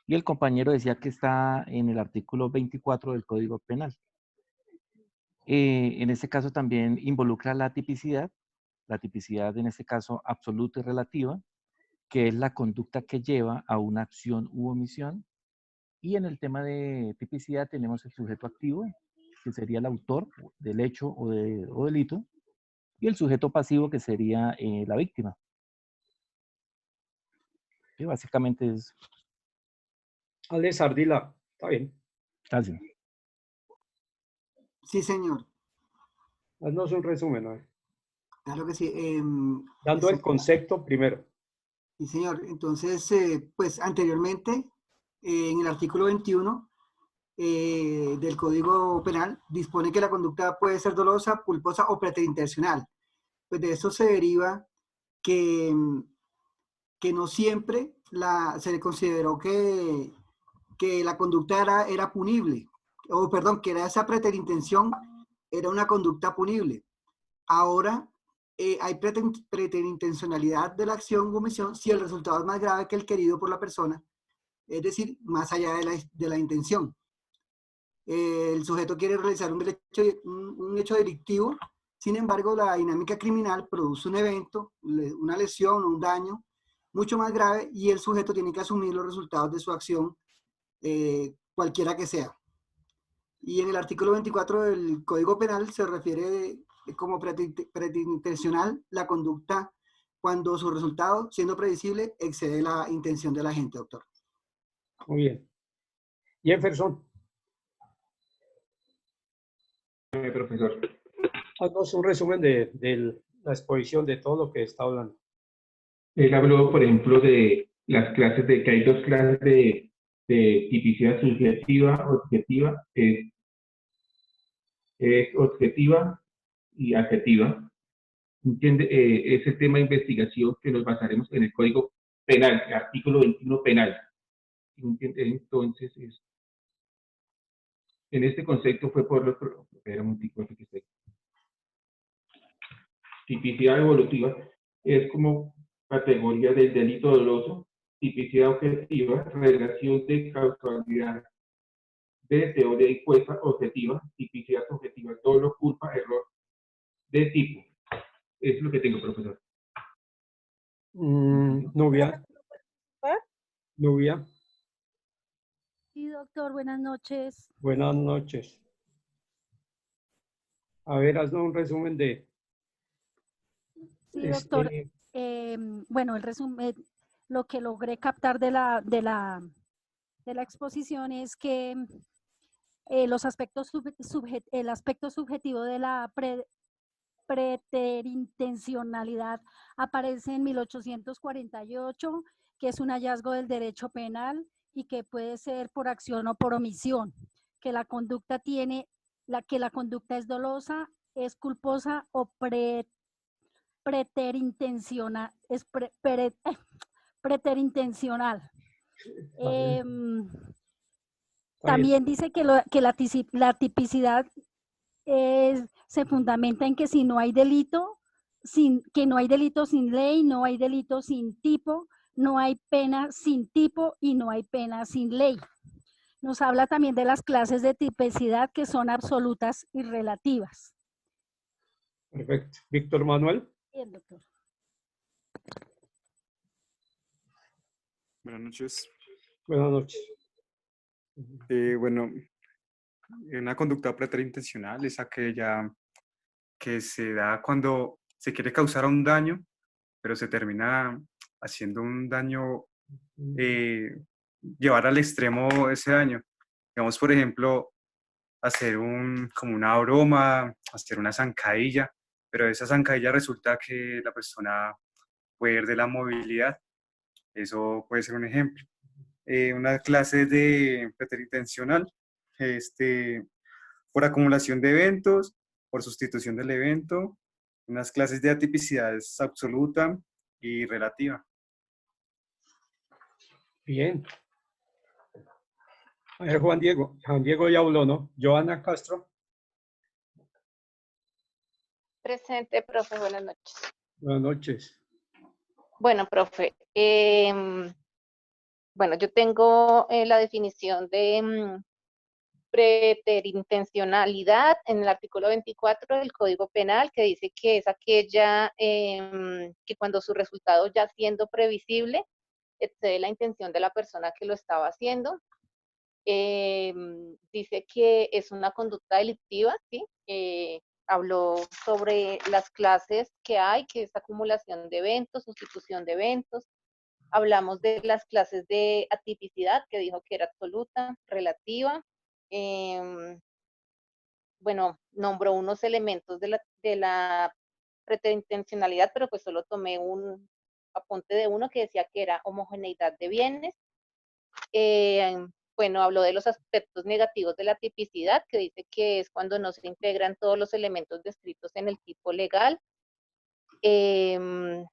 Y el compañero decía que está en el artículo 24 del Código Penal. En este caso también involucra la tipicidad en este caso absoluta y relativa, que es la conducta que lleva a una acción u omisión. Y en el tema de tipicidad tenemos el sujeto activo, que sería el autor del hecho o delito, y el sujeto pasivo, que sería la víctima. Que básicamente es... Alex Ardila, está bien. Gracias. Sí, señor. Haznos un resumen, ¿no? Claro que sí. Dando el concepto primero. Sí, señor. Entonces, pues anteriormente, en el artículo 21 del Código Penal, dispone que la conducta puede ser dolosa, culposa o preterintencional. Pues de eso se deriva que no siempre se le consideró que la conducta era punible, o perdón, que esa preterintención era una conducta punible. Ahora hay preterintencionalidad de la acción o omisión si el resultado es más grave que el querido por la persona, es decir, más allá de la intención. El sujeto quiere realizar un hecho delictivo, sin embargo, la dinámica criminal produce un evento, una lesión o un daño mucho más grave y el sujeto tiene que asumir los resultados de su acción, cualquiera que sea. Y en el artículo 24 del Código Penal se refiere como preterintencional la conducta cuando su resultado, siendo previsible, excede la intención de la agente, doctor. Muy bien. Jefferson. Profesor. Haznos un resumen de la exposición de todo lo que está hablando. Él habló, por ejemplo, de las clases que hay dos clases de tipicidad subjetiva, objetiva, es objetiva y adjetiva. ¿Entiende? Ese tema de investigación que nos basaremos en el Código Penal, el artículo 21 penal. ¿Entiende? Entonces, en este concepto fue por los... Espera un tico, que estoy. Tipicidad evolutiva es como categoría del delito doloso. Tipicidad objetiva, relación de causalidad de teoría impuesta objetiva. Tipicidad subjetiva, dolo, culpa, error de tipo. Es lo que tengo, profesor. Nubia. Nubia. Sí, doctor, buenas noches. Buenas noches. A ver, haznos un resumen de... Sí, doctor. Bueno, el resumen, lo que logré captar de la exposición es que los aspectos el aspecto subjetivo de la preterintencionalidad aparece en 1848, que es un hallazgo del derecho penal y que puede ser por acción o por omisión, que la conducta es dolosa, es culposa o preterintencional. También dice que la tipicidad se fundamenta en que si no hay delito, que no hay delito sin ley, no hay delito sin tipo, no hay pena sin tipo y no hay pena sin ley. Nos habla también de las clases de tipicidad que son absolutas y relativas. Perfecto. Víctor Manuel. Bien, doctor. Buenas noches. Buenas noches. Bueno, una conducta preterintencional es aquella que se da cuando se quiere causar un daño, pero se termina haciendo un daño, llevar al extremo ese daño. Digamos, por ejemplo, hacer como una broma, hacer una zancadilla, pero esa zancadilla resulta que la persona pierde la movilidad. Eso puede ser un ejemplo. Una clase de preterintencional, por acumulación de eventos, por sustitución del evento. Unas clases de atipicidad es absoluta y relativa. Bien. A ver, Juan Diego. Juan Diego ya habló, ¿no? Joana Castro. Presente, profe. Buenas noches. Buenas noches. Bueno, profe. Bueno, yo tengo la definición de preterintencionalidad en el artículo 24 del Código Penal, que dice que es aquella que cuando su resultado ya siendo previsible excede la intención de la persona que lo estaba haciendo. Dice que es una conducta delictiva, ¿sí? Habló sobre las clases que hay, que es acumulación de eventos, sustitución de eventos. Hablamos de las clases de atipicidad, que dijo que era absoluta, relativa. Bueno, nombró unos elementos de la preterintencionalidad, pero pues solo tomé un apunte de uno que decía que era homogeneidad de bienes. Bueno, habló de los aspectos negativos de la tipicidad, que dice que es cuando no se integran todos los elementos descritos en el tipo legal. Bueno,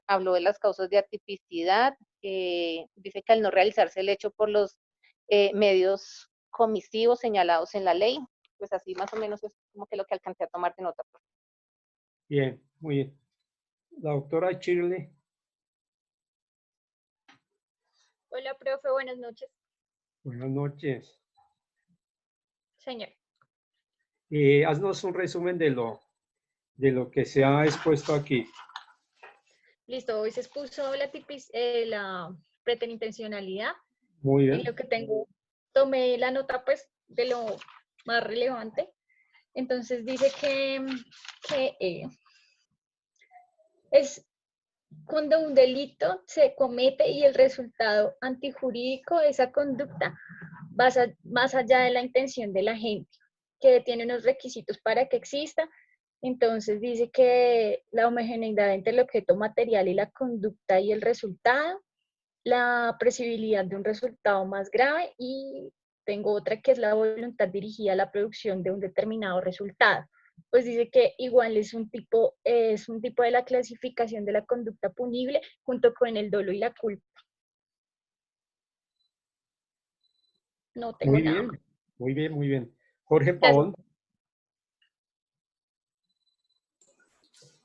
habló de las causas de atipicidad, dice que al no realizarse el hecho por los medios comisivos señalados en la ley, pues así más o menos es como que lo que alcancé a tomar de nota. Bien, muy bien. La doctora Shirley. Hola, profe, buenas noches. Buenas noches. Señor. Haznos un resumen de lo que se ha expuesto aquí. Listo, hoy se expuso la preterintencionalidad. Muy bien. En lo que tomé la nota pues de lo más relevante. Entonces dice que es cuando un delito se comete y el resultado antijurídico de esa conducta va más allá de la intención de la gente, que tiene unos requisitos para que exista. Entonces dice que la homogeneidad entre el objeto material y la conducta y el resultado, la previsibilidad de un resultado más grave, y tengo otra que es la voluntad dirigida a la producción de un determinado resultado. Pues dice que igual es un tipo de la clasificación de la conducta punible junto con el dolo y la culpa. No tengo nada más. Muy bien, muy bien. Jorge Pavón.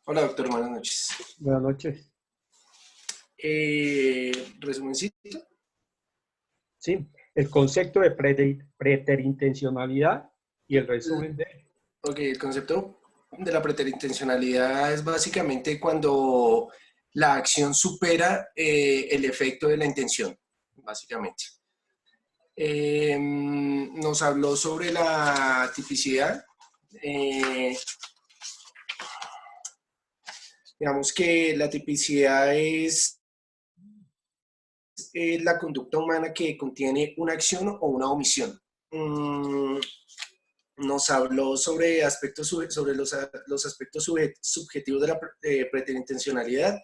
Hola, doctor, buenas noches. Buenas noches. Resumencito. Sí, el concepto de preterintencionalidad y el resumen de... Ok, el concepto de la preterintencionalidad es básicamente cuando la acción supera el efecto de la intención, básicamente. Nos habló sobre la tipicidad. Digamos que la tipicidad es la conducta humana que contiene una acción o una omisión. Nos habló sobre los aspectos subjetivos de la preterintencionalidad,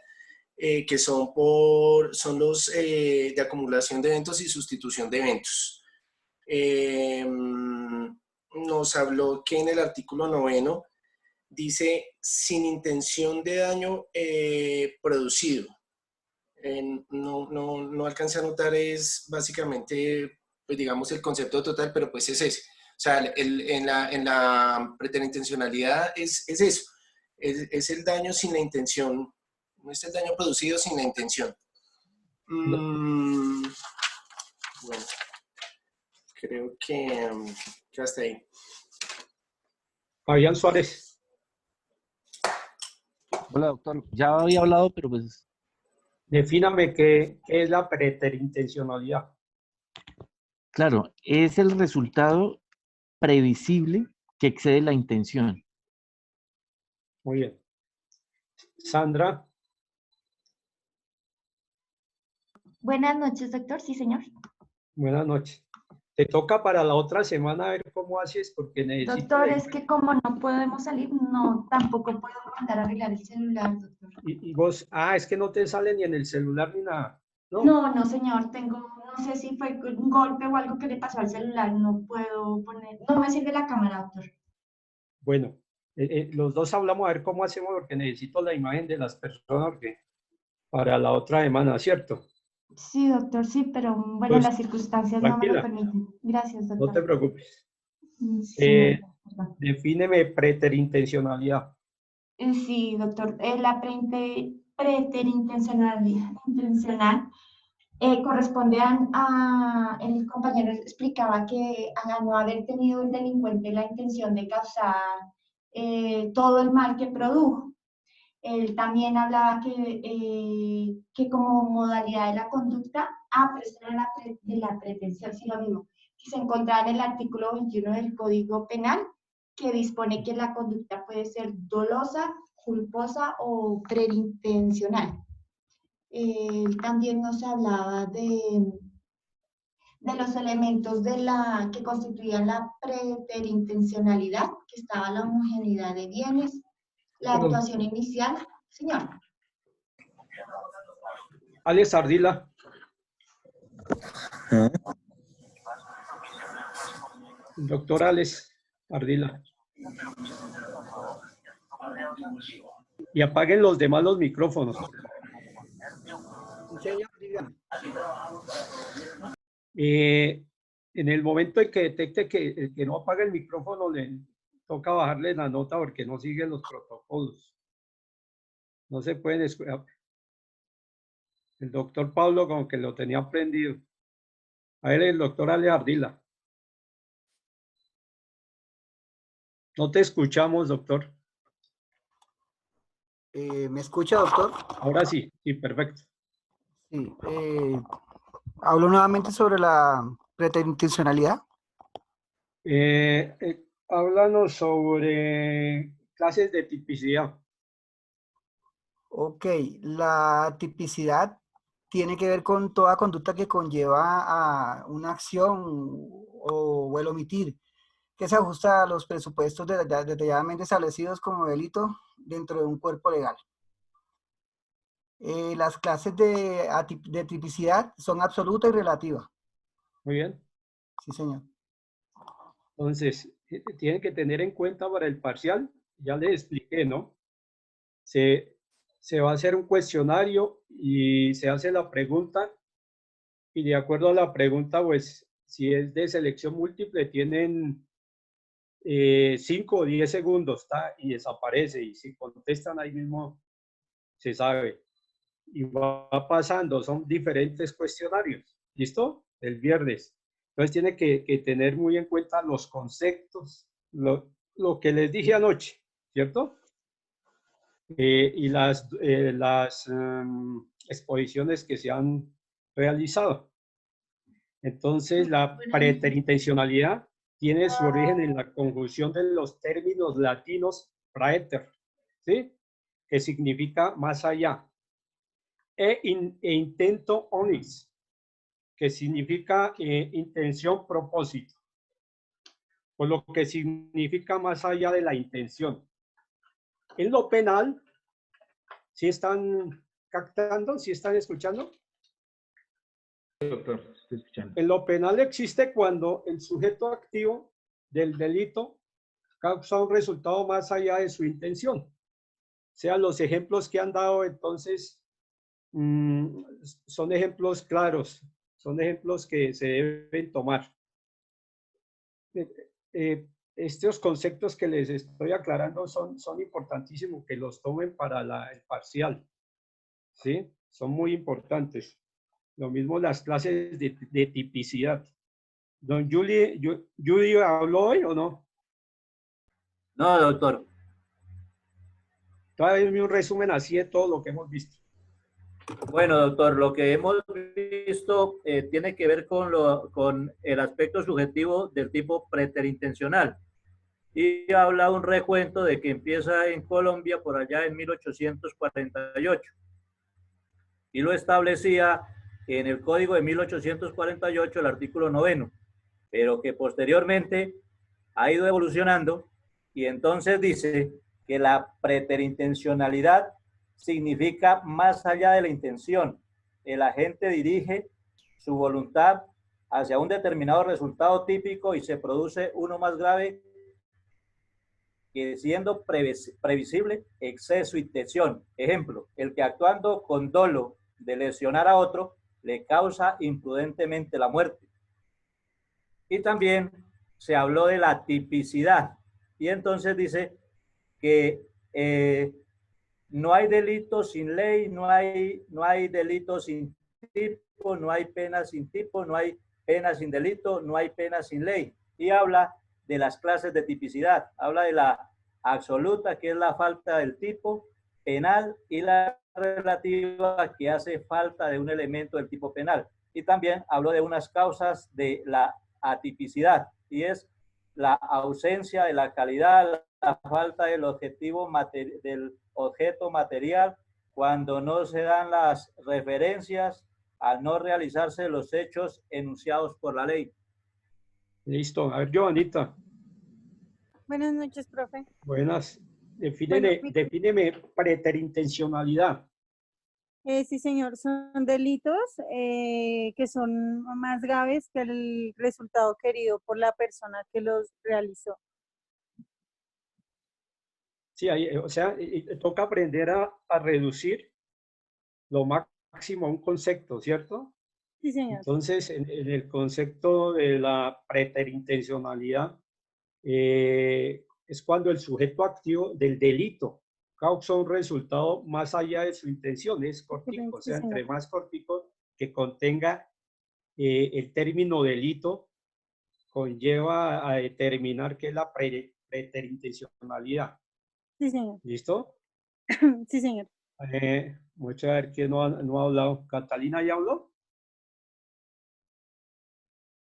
que son los de acumulación de eventos y sustitución de eventos. Nos habló que en el artículo 9 dice sin intención de daño producido. No alcancé a notar, es básicamente, pues digamos, el concepto total, pero pues es ese. O sea, en la preterintencionalidad es eso, es el daño sin la intención, no es el daño producido sin la intención. Bueno, creo que hasta ahí. Fabián Suárez. Hola, doctor. Ya había hablado, pero pues... Defíname qué es la preterintencionalidad. Claro, es el resultado previsible que excede la intención. Muy bien. Sandra. Buenas noches, doctor. Sí, señor. Buenas noches. Te toca para la otra semana ver cómo haces, porque necesito... Doctor, es que como no podemos salir, no, tampoco puedo mandar a arreglar el celular, doctor. Y vos, es que no te sale ni en el celular ni nada. No, señor, no sé si fue un golpe o algo que le pasó al celular, no puedo poner, no me sirve la cámara, doctor. Bueno, los dos hablamos a ver cómo hacemos, porque necesito la imagen de las personas para la otra semana, ¿cierto? Sí, doctor, sí, pero bueno, Pues, las circunstancias tranquila. no me lo permiten. Gracias, doctor. No te preocupes. Sí, Defíneme preterintencionalidad. sí, doctor. La preterintencional corresponde el compañero explicaba que a no haber tenido el delincuente la intención de causar todo el mal que produjo. Él también hablaba que como modalidad de la conducta, pero esto era de la pretensión, sí lo mismo, que se encontraba en el artículo 21 del Código Penal, que dispone que la conducta puede ser dolosa, culposa o preintencional. Él también nos hablaba de los elementos que constituían la preterintencionalidad, que estaba la homogeneidad de bienes, la actuación inicial. Señor. Alex Ardila. Doctor Alex Ardila. Y apaguen los demás los micrófonos. En el momento en que detecte que no apaga el micrófono, le toca bajarle la nota porque no siguen los protocolos. No se pueden escuchar. El doctor Pablo como que lo tenía prendido. A ver, el doctor Ale Ardila. No te escuchamos, doctor. ¿Me escucha, doctor? Ahora sí, perfecto. Sí. Hablo nuevamente sobre la preterintencionalidad. Háblanos sobre clases de tipicidad. Ok, la tipicidad tiene que ver con toda conducta que conlleva a una acción o el omitir, que se ajusta a los presupuestos detalladamente establecidos como delito dentro de un cuerpo legal. Las clases de tipicidad son absoluta y relativa. Muy bien. Sí, señor. Entonces, tienen que tener en cuenta para el parcial, ya les expliqué, ¿no? Se va a hacer un cuestionario y se hace la pregunta y de acuerdo a la pregunta, pues, si es de selección múltiple, tienen 5 o 10 segundos, y desaparece, y si contestan ahí mismo, se sabe. Y va pasando, son diferentes cuestionarios, ¿listo? El viernes. Entonces tiene que tener muy en cuenta los conceptos, lo que les dije anoche, ¿cierto? Y las exposiciones que se han realizado. Entonces, la preterintencionalidad tiene su origen en la conjunción de los términos latinos praeter, ¿sí? Que significa más allá, e intento onis, que significa intención, propósito, por lo que significa más allá de la intención. En lo penal, sí están captando? ¿Sí están escuchando? Doctor, estoy escuchando. En lo penal existe cuando el sujeto activo del delito causa un resultado más allá de su intención. O sea, los ejemplos que han dado entonces son ejemplos claros, son ejemplos que se deben tomar. Estos conceptos que les estoy aclarando son importantísimos que los tomen para el parcial, ¿sí? Son muy importantes. Lo mismo las clases de tipicidad. Don Judy, ¿habló hoy o no? No, doctor. Todavía un resumen así de todo lo que hemos visto. Bueno, doctor, lo que hemos visto tiene que ver con el aspecto subjetivo del tipo preterintencional. Y habla un recuento de que empieza en Colombia por allá en 1848. Y lo establecía en el Código de 1848, el artículo 9, pero que posteriormente ha ido evolucionando y entonces dice que la preterintencionalidad significa más allá de la intención. El agente dirige su voluntad hacia un determinado resultado típico y se produce uno más grave que siendo previsible exceso y intención. Ejemplo, el que actuando con dolo de lesionar a otro le causa imprudentemente la muerte. Y también se habló de la tipicidad y entonces dice que no hay delito sin ley, no hay delito sin tipo, no hay pena sin tipo, no hay pena sin delito, no hay pena sin ley. Y habla de las clases de tipicidad, habla de la absoluta, que es la falta del tipo penal, y la relativa, que hace falta de un elemento del tipo penal. Y también habló de unas causas de la atipicidad, y es la ausencia de la calidad, la falta del del objeto material, cuando no se dan las referencias, al no realizarse los hechos enunciados por la ley. Listo. A ver, Joanita. Buenas noches, profe. Buenas. Defíneme preterintencionalidad. Sí, señor, son delitos que son más graves que el resultado querido por la persona que los realizó. Sí, o sea, toca aprender a reducir lo máximo a un concepto, ¿cierto? Sí, señor. Entonces, en el concepto de la preterintencionalidad, es cuando el sujeto activo del delito causa un resultado más allá de su intención, es cortico, o sea, entre más cortico que contenga el término delito, conlleva a determinar qué es la preterintencionalidad. Sí, señor. ¿Listo? Sí, señor. Vamos a ver quién no ha hablado. ¿Catalina ya habló?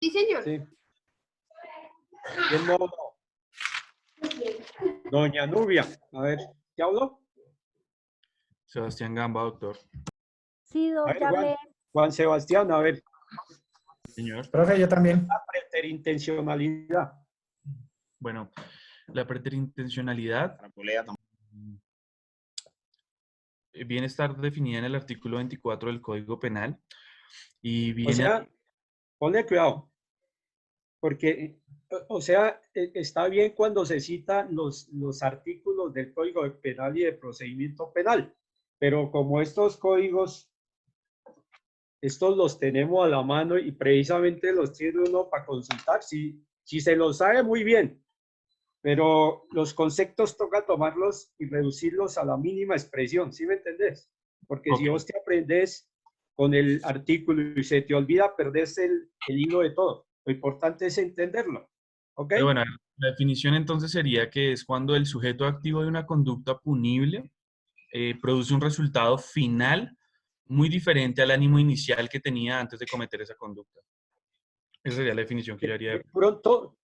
Sí, señor. Sí. ¿Quién no habló? Doña Nubia. A ver, ¿ya habló? Sebastián Gamba, doctor. Sí, ya hablé. Juan Sebastián, a ver. Señor. Profe, yo también. La preterintencionalidad. Bueno, la preterintencionalidad viene a estar definida en el artículo 24 del Código Penal y viene... O sea, ponle cuidado, porque, o sea, está bien cuando se citan los artículos del Código Penal y de Procedimiento Penal, pero como estos códigos, estos los tenemos a la mano y precisamente los tiene uno para consultar, si se los sabe muy bien, pero los conceptos toca tomarlos y reducirlos a la mínima expresión, ¿sí me entendés? Porque si vos te aprendes con el artículo y se te olvida, perdés el hilo de todo. Lo importante es entenderlo, ¿ok? Pero bueno, la definición entonces sería que es cuando el sujeto activo de una conducta punible produce un resultado final muy diferente al ánimo inicial que tenía antes de cometer esa conducta. Esa sería la definición que yo haría. Pronto,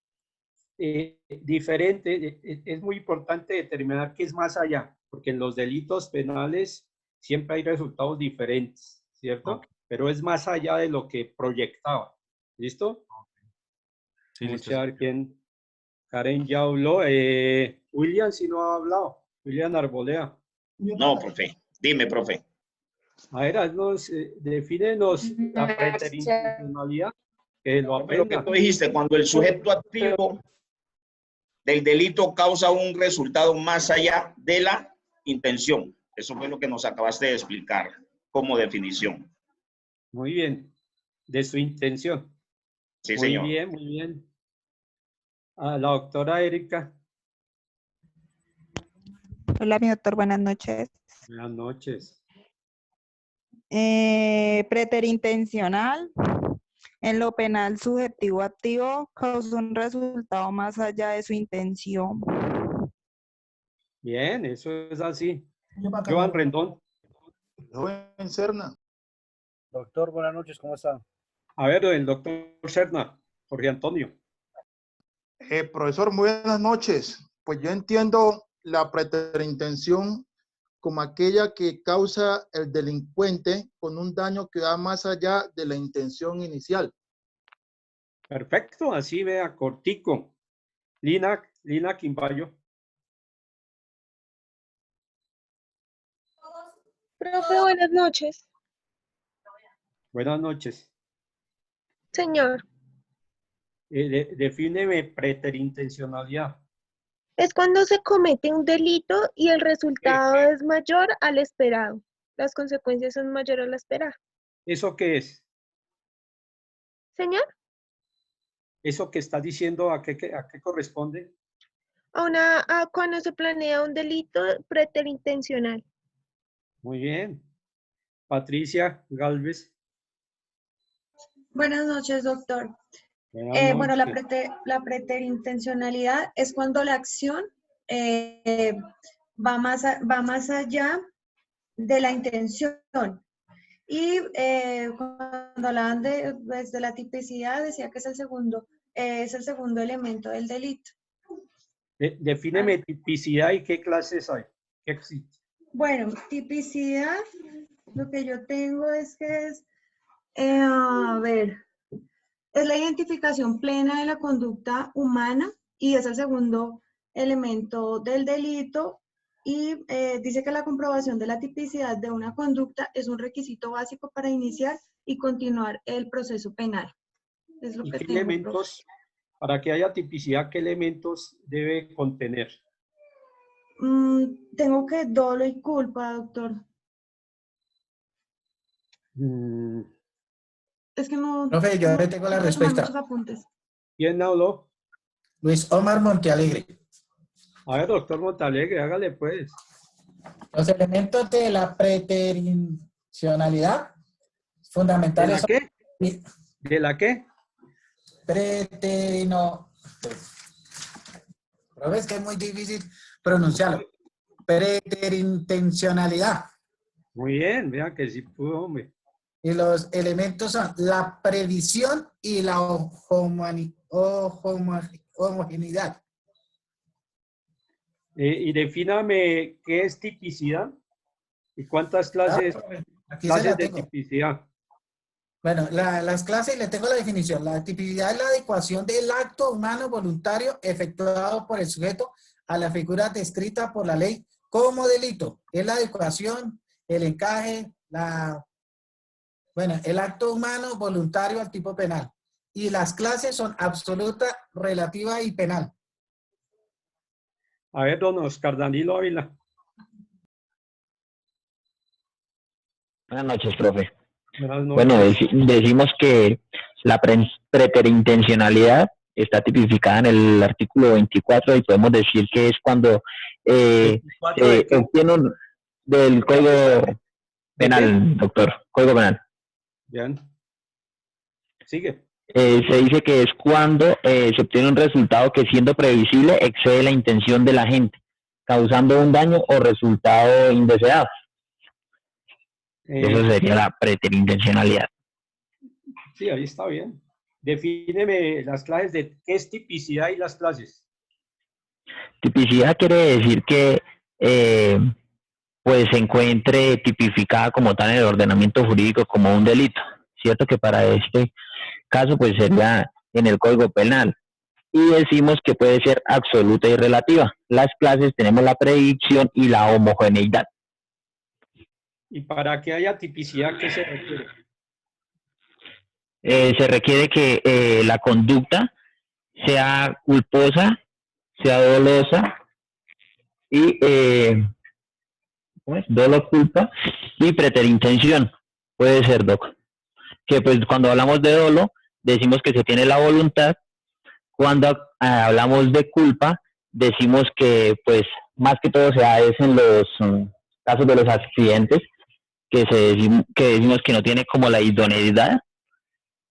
diferente, es muy importante determinar qué es más allá, porque en los delitos penales siempre hay resultados diferentes, ¿cierto? Okay. Pero es más allá de lo que proyectaba. ¿Listo? Sí, vamos listo. a ver quién. Karen ya habló. William, si no ha hablado. William Arbolea. No, profe. Dime, profe. A ver, defínenos la preterintencionalidad, que lo Lo que aprenda. tú dijiste, cuando el sujeto activo del delito causa un resultado más allá de la intención. Eso fue lo que nos acabaste de explicar como definición. Muy bien. De su intención. Sí, señor. Muy bien, muy bien. A la doctora Erika. Hola, mi doctor, buenas noches. Buenas noches. Preterintencional. En lo penal, subjetivo activo causa un resultado más allá de su intención. Bien, eso es así. Joan Rendón. Joven Serna. Doctor, buenas noches, ¿cómo está? A ver, el doctor Serna, Jorge Antonio. Profesor, muy buenas noches. Pues yo entiendo la preterintención como aquella que causa el delincuente con un daño que va más allá de la intención inicial. Perfecto, así vea, cortico. Lina Quimbayo. Profe, buenas noches. Buenas noches. Señor, Defíneme preterintencionalidad. es cuando se comete un delito y el resultado es mayor al esperado. Las consecuencias son mayores al esperado. ¿Eso qué es? Señor, ¿Eso que está diciendo a qué corresponde? cuando se planea un delito preterintencional. Muy bien. Patricia Galvez. Buenas noches, doctor. Buenas Bueno, noches. la preterintencionalidad es cuando la acción va más allá de la intención. Y cuando hablaban de la tipicidad, decía que es el segundo elemento del delito. Defíneme tipicidad y qué clases hay. ¿Qué existe? Bueno, tipicidad, lo que yo tengo es que es, a ver, es la identificación plena de la conducta humana y es el segundo elemento del delito y dice que la comprobación de la tipicidad de una conducta es un requisito básico para iniciar y continuar el proceso penal. Es lo ¿Y que qué tengo, elementos, para que haya tipicidad, qué elementos debe contener? Tengo que dolo y culpa, doctor. Es que no... Profe, yo le tengo la quiero tomar respuesta. muchos apuntes. ¿Quién habló? Luis Omar Montealegre. A ver, doctor Montalegre, hágale pues. Los elementos de la preterintencionalidad fundamentales ¿De la qué? ¿De la qué? Profe, es que es muy difícil pronunciarlo. Preterintencionalidad. Muy bien, vean que sí pudo, hombre. Y los elementos son la previsión y la homogeneidad. Y defíname qué es tipicidad y cuántas clases, Aquí se la de tengo. tipicidad. Bueno, las clases, le tengo la definición. La tipicidad es la adecuación del acto humano voluntario efectuado por el sujeto a la figura descrita por la ley como delito. Es la adecuación, el encaje, el acto humano voluntario al tipo penal. Y las clases son absoluta, relativa y penal. A ver, don Oscar Danilo Ávila. Buenas noches, profe. Buenas noches. Bueno, decimos que la preterintencionalidad está tipificada en el artículo 24 y podemos decir que es cuando obtiene del Código Penal, doctor, Código Penal. Bien. Sigue. Se dice que es cuando se obtiene un resultado que, siendo previsible, excede la intención de la gente, causando un daño o resultado indeseado. Eso sería la preterintencionalidad. Sí, ahí está bien. Defíneme las clases de qué es tipicidad y las clases. Tipicidad quiere decir que pues se encuentre tipificada como tal en el ordenamiento jurídico como un delito. Cierto que para este caso pues sería en el Código Penal. Y decimos que puede ser absoluta y relativa. Las clases tenemos la predicción y la homogeneidad. Y para que haya tipicidad, ¿qué se requiere? Se requiere que la conducta sea culposa, sea dolosa y ¿cómo es? Dolo, culpa y preterintención. Puede ser, Doc. Que pues cuando hablamos de dolo, decimos que se tiene la voluntad. Cuando hablamos de culpa, decimos que pues más que todo se da es en los casos de los accidentes, que decimos que no tiene como la idoneidad.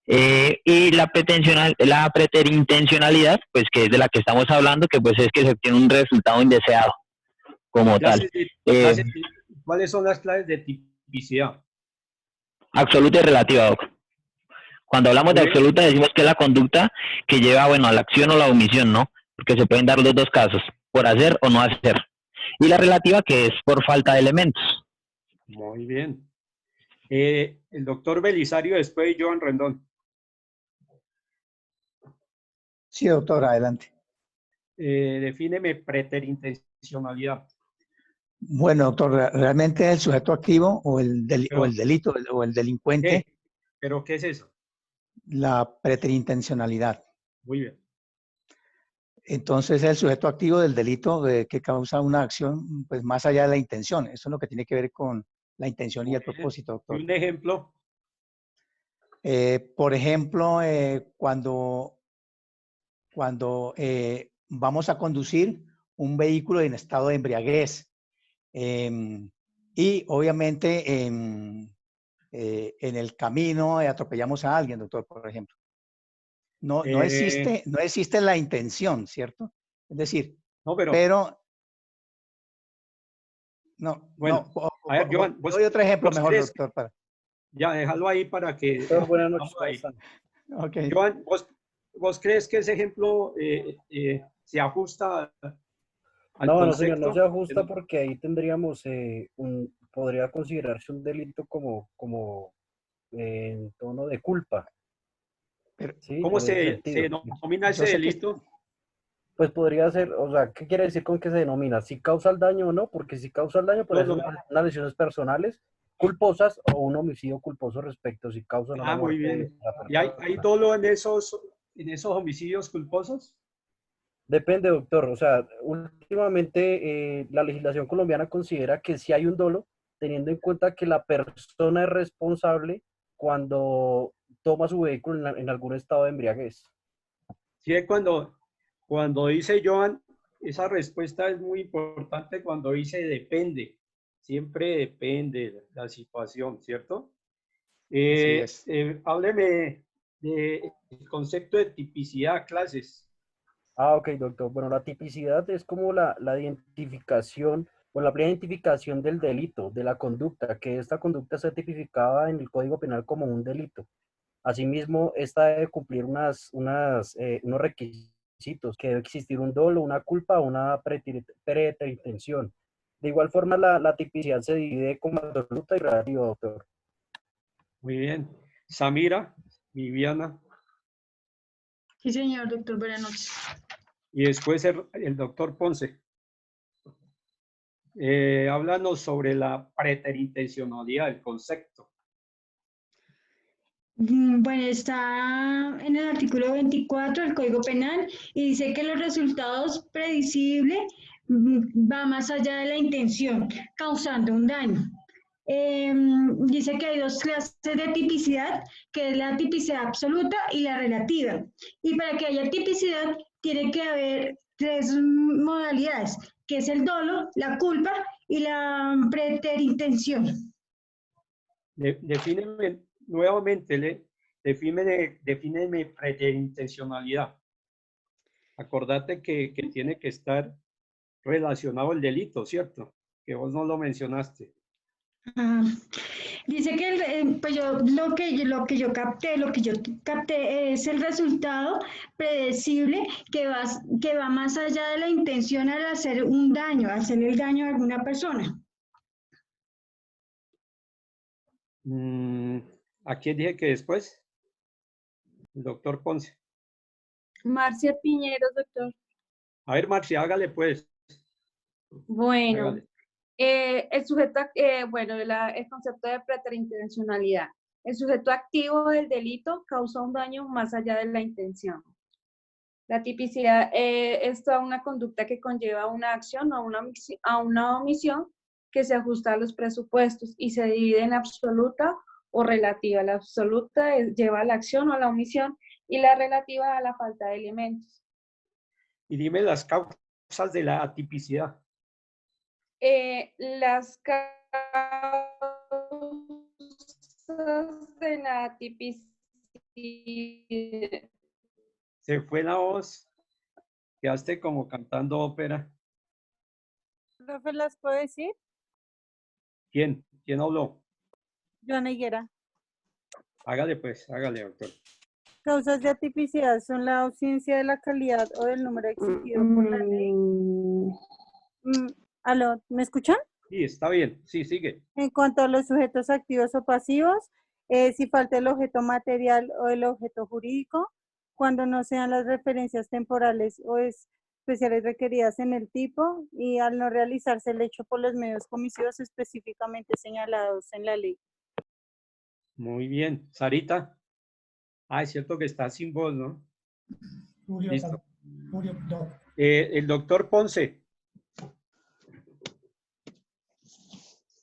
Y la preterintencionalidad, pues que es de la que estamos hablando, que pues es que se obtiene un resultado indeseado como tal. ¿Cuáles son las claves de tipicidad? Absoluta y relativa, Doc. Cuando hablamos de absoluta decimos que es la conducta que lleva, bueno, a la acción o la omisión, ¿no? Porque se pueden dar los dos casos, por hacer o no hacer. Y la relativa que es por falta de elementos. Muy bien. El doctor Belisario, después Joan Rendón. Sí, doctor, adelante. Defíneme preterintencionalidad. Bueno, doctor, realmente el sujeto activo o el delito o el delincuente. ¿Pero qué es eso? La preterintencionalidad. Muy bien. Entonces, el sujeto activo del delito que causa una acción, pues más allá de la intención. Eso es lo que tiene que ver con la intención y el propósito, doctor. ¿Un ejemplo? Por ejemplo, cuando vamos a conducir un vehículo en estado de embriaguez y obviamente en el camino atropellamos a alguien, doctor, por ejemplo. No existe la intención, ¿cierto? Es decir, a ver, Joan, doy otro ejemplo mejor, doctor. Ya, déjalo ahí para que... Doctor, buenas noches. Okay. Joan, ¿vos crees que ese ejemplo se ajusta al No, concepto? señor, no se ajusta porque ahí tendríamos podría considerarse un delito como en tono de culpa. Pero, ¿sí? ¿Cómo se denomina ese delito? Pues podría ser, o sea, ¿qué quiere decir con que se denomina? ¿Si causa el daño o no? Porque si causa el daño, pues son unas lesiones personales culposas o un homicidio culposo respecto si causa una muerte. Muy bien. ¿Y hay dolo en esos homicidios culposos? Depende, doctor. O sea, últimamente la legislación colombiana considera que sí hay un dolo, teniendo en cuenta que la persona es responsable cuando toma su vehículo en algún estado de embriaguez. Sí, cuando dice Joan, esa respuesta es muy importante cuando dice depende. Siempre depende de la situación, ¿cierto? Hábleme del concepto de tipicidad, clases. Ok, doctor. Bueno, la tipicidad es como la identificación o la plena identificación del delito, de la conducta, que esta conducta está tipificada en el Código Penal como un delito. Asimismo, esta debe cumplir unos requisitos, que debe existir un dolo, una culpa o una preterintención. De igual forma, la tipicidad se divide como absoluta y relativa, doctor. Muy bien. Samira, Viviana. Sí, señor, doctor, buenas noches. Y después el doctor Ponce. Háblanos sobre la preterintencionalidad, el concepto. Bueno, está en el artículo 24 del Código Penal y dice que los resultados predecibles va más allá de la intención, causando un daño. Dice que hay dos clases de tipicidad, que es la tipicidad absoluta y la relativa. Y para que haya tipicidad, tiene que haber tres modalidades, que es el dolo, la culpa y la preterintención. Defíneme nuevamente, defíneme preterintencionalidad. Acordate que tiene que estar relacionado el delito, ¿cierto? Que vos no lo mencionaste. Dice que pues lo que yo capté es el resultado predecible que va más allá de la intención al hacer un daño, hacer el daño a alguna persona. ¿A quién dije que después? El doctor Ponce. Marcia Piñeros, doctor. A ver, Marcia, hágale pues. Bueno, Hágale. El sujeto, bueno, el concepto de preterintencionalidad. El sujeto activo del delito causa un daño más allá de la intención. La tipicidad es toda una conducta que conlleva una acción o una omisión que se ajusta a los presupuestos y se divide en absoluta o relativa. La absoluta lleva a la acción o a la omisión y la relativa a la falta de elementos. Y dime las causas de la atipicidad. Las causas de la atipicidad. Se fue la voz. Quedaste como cantando ópera. Profe, ¿las puedo decir? ¿Quién? ¿Quién habló? Joana Higuera. Hágale pues, hágale, doctor. Causas de atipicidad son la ausencia de la calidad o del número exigido por la ley. ¿Aló? ¿Me escuchan? Sí, está bien. Sí, sigue. En cuanto a los sujetos activos o pasivos, si falta el objeto material o el objeto jurídico, cuando no sean las referencias temporales o especiales requeridas en el tipo y al no realizarse el hecho por los medios comisivos específicamente señalados en la ley. Muy bien. Sarita. Ah, es cierto que está sin voz, ¿no? Listo. El doctor Ponce.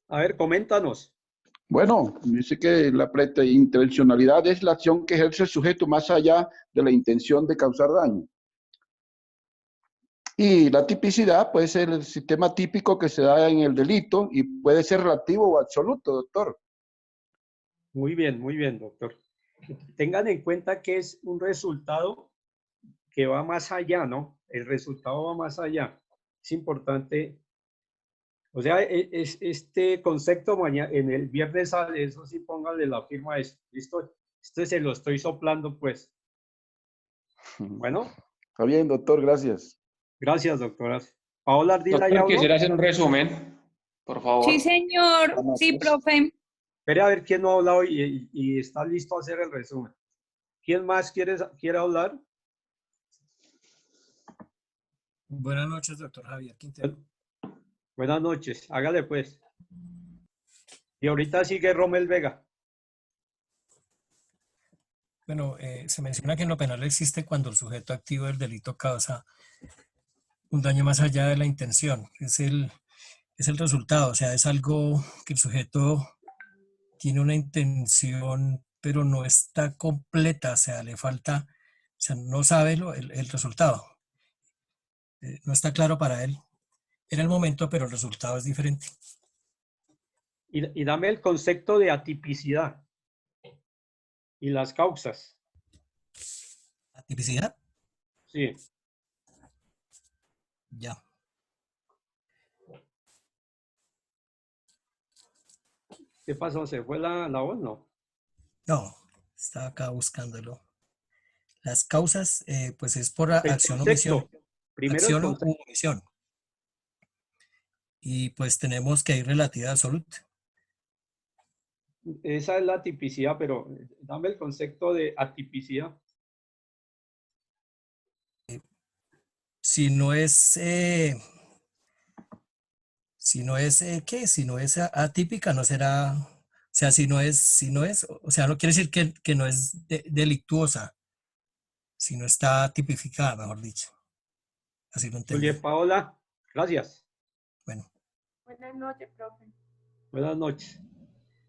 A ver, coméntanos. Bueno, dice que la preterintencionalidad es la acción que ejerce el sujeto más allá de la intención de causar daño. Y la tipicidad puede ser el sistema típico que se da en el delito y puede ser relativo o absoluto, doctor. Muy bien, doctor. Tengan en cuenta que es un resultado que va más allá, ¿no? El resultado va más allá. Es importante. O sea, este concepto mañana, en el viernes sale, eso sí, pónganle la firma a eso. ¿Listo? Esto se lo estoy soplando, pues. Bueno. Está bien, doctor, gracias. Gracias, doctora. Paola Ardila, doctor, ¿ya habló? quisiera hacer un resumen, por favor. Sí, señor. Sí, profe. Espere a ver quién no ha hablado y está listo a hacer el resumen. ¿Quién más quiere hablar? Buenas noches, doctor Javier Quintero. Buenas noches, hágale pues. Y ahorita sigue Rommel Vega. Bueno, se menciona que en lo penal existe cuando el sujeto activo del delito causa un daño más allá de la intención. Es el resultado, o sea, es algo que el sujeto tiene una intención, pero no está completa, o sea, le falta, o sea, no sabe el resultado. No está claro para él en el momento, pero el resultado es diferente. Y dame el concepto de atipicidad y las causas. ¿Atipicidad? Sí. Ya. ¿Qué pasó? ¿Se fue la voz? No. No, estaba acá buscándolo. Las causas, pues es por acción o omisión. Acción o omisión. Y pues tenemos que ir relativa absoluta. Esa es la tipicidad, pero dame el concepto de atipicidad. Si no es, ¿qué? Si no es atípica, no será, o sea, si no es, o sea, no quiere decir que no es delictuosa, si no está tipificada, mejor dicho. Así lo entiendo. Oye, Paola, gracias. Bueno. Buenas noches, profe. Buenas noches.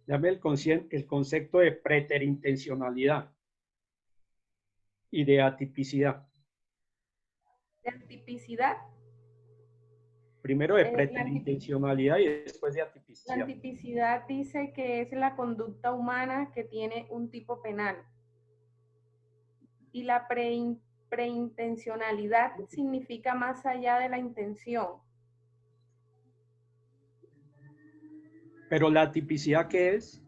Dame el concepto de preterintencionalidad y de atipicidad. ¿De atipicidad? Primero de preterintencionalidad y después de atipicidad. La atipicidad dice que es la conducta humana que tiene un tipo penal. Y la preintencionalidad significa más allá de la intención. Pero la tipicidad, ¿qué es?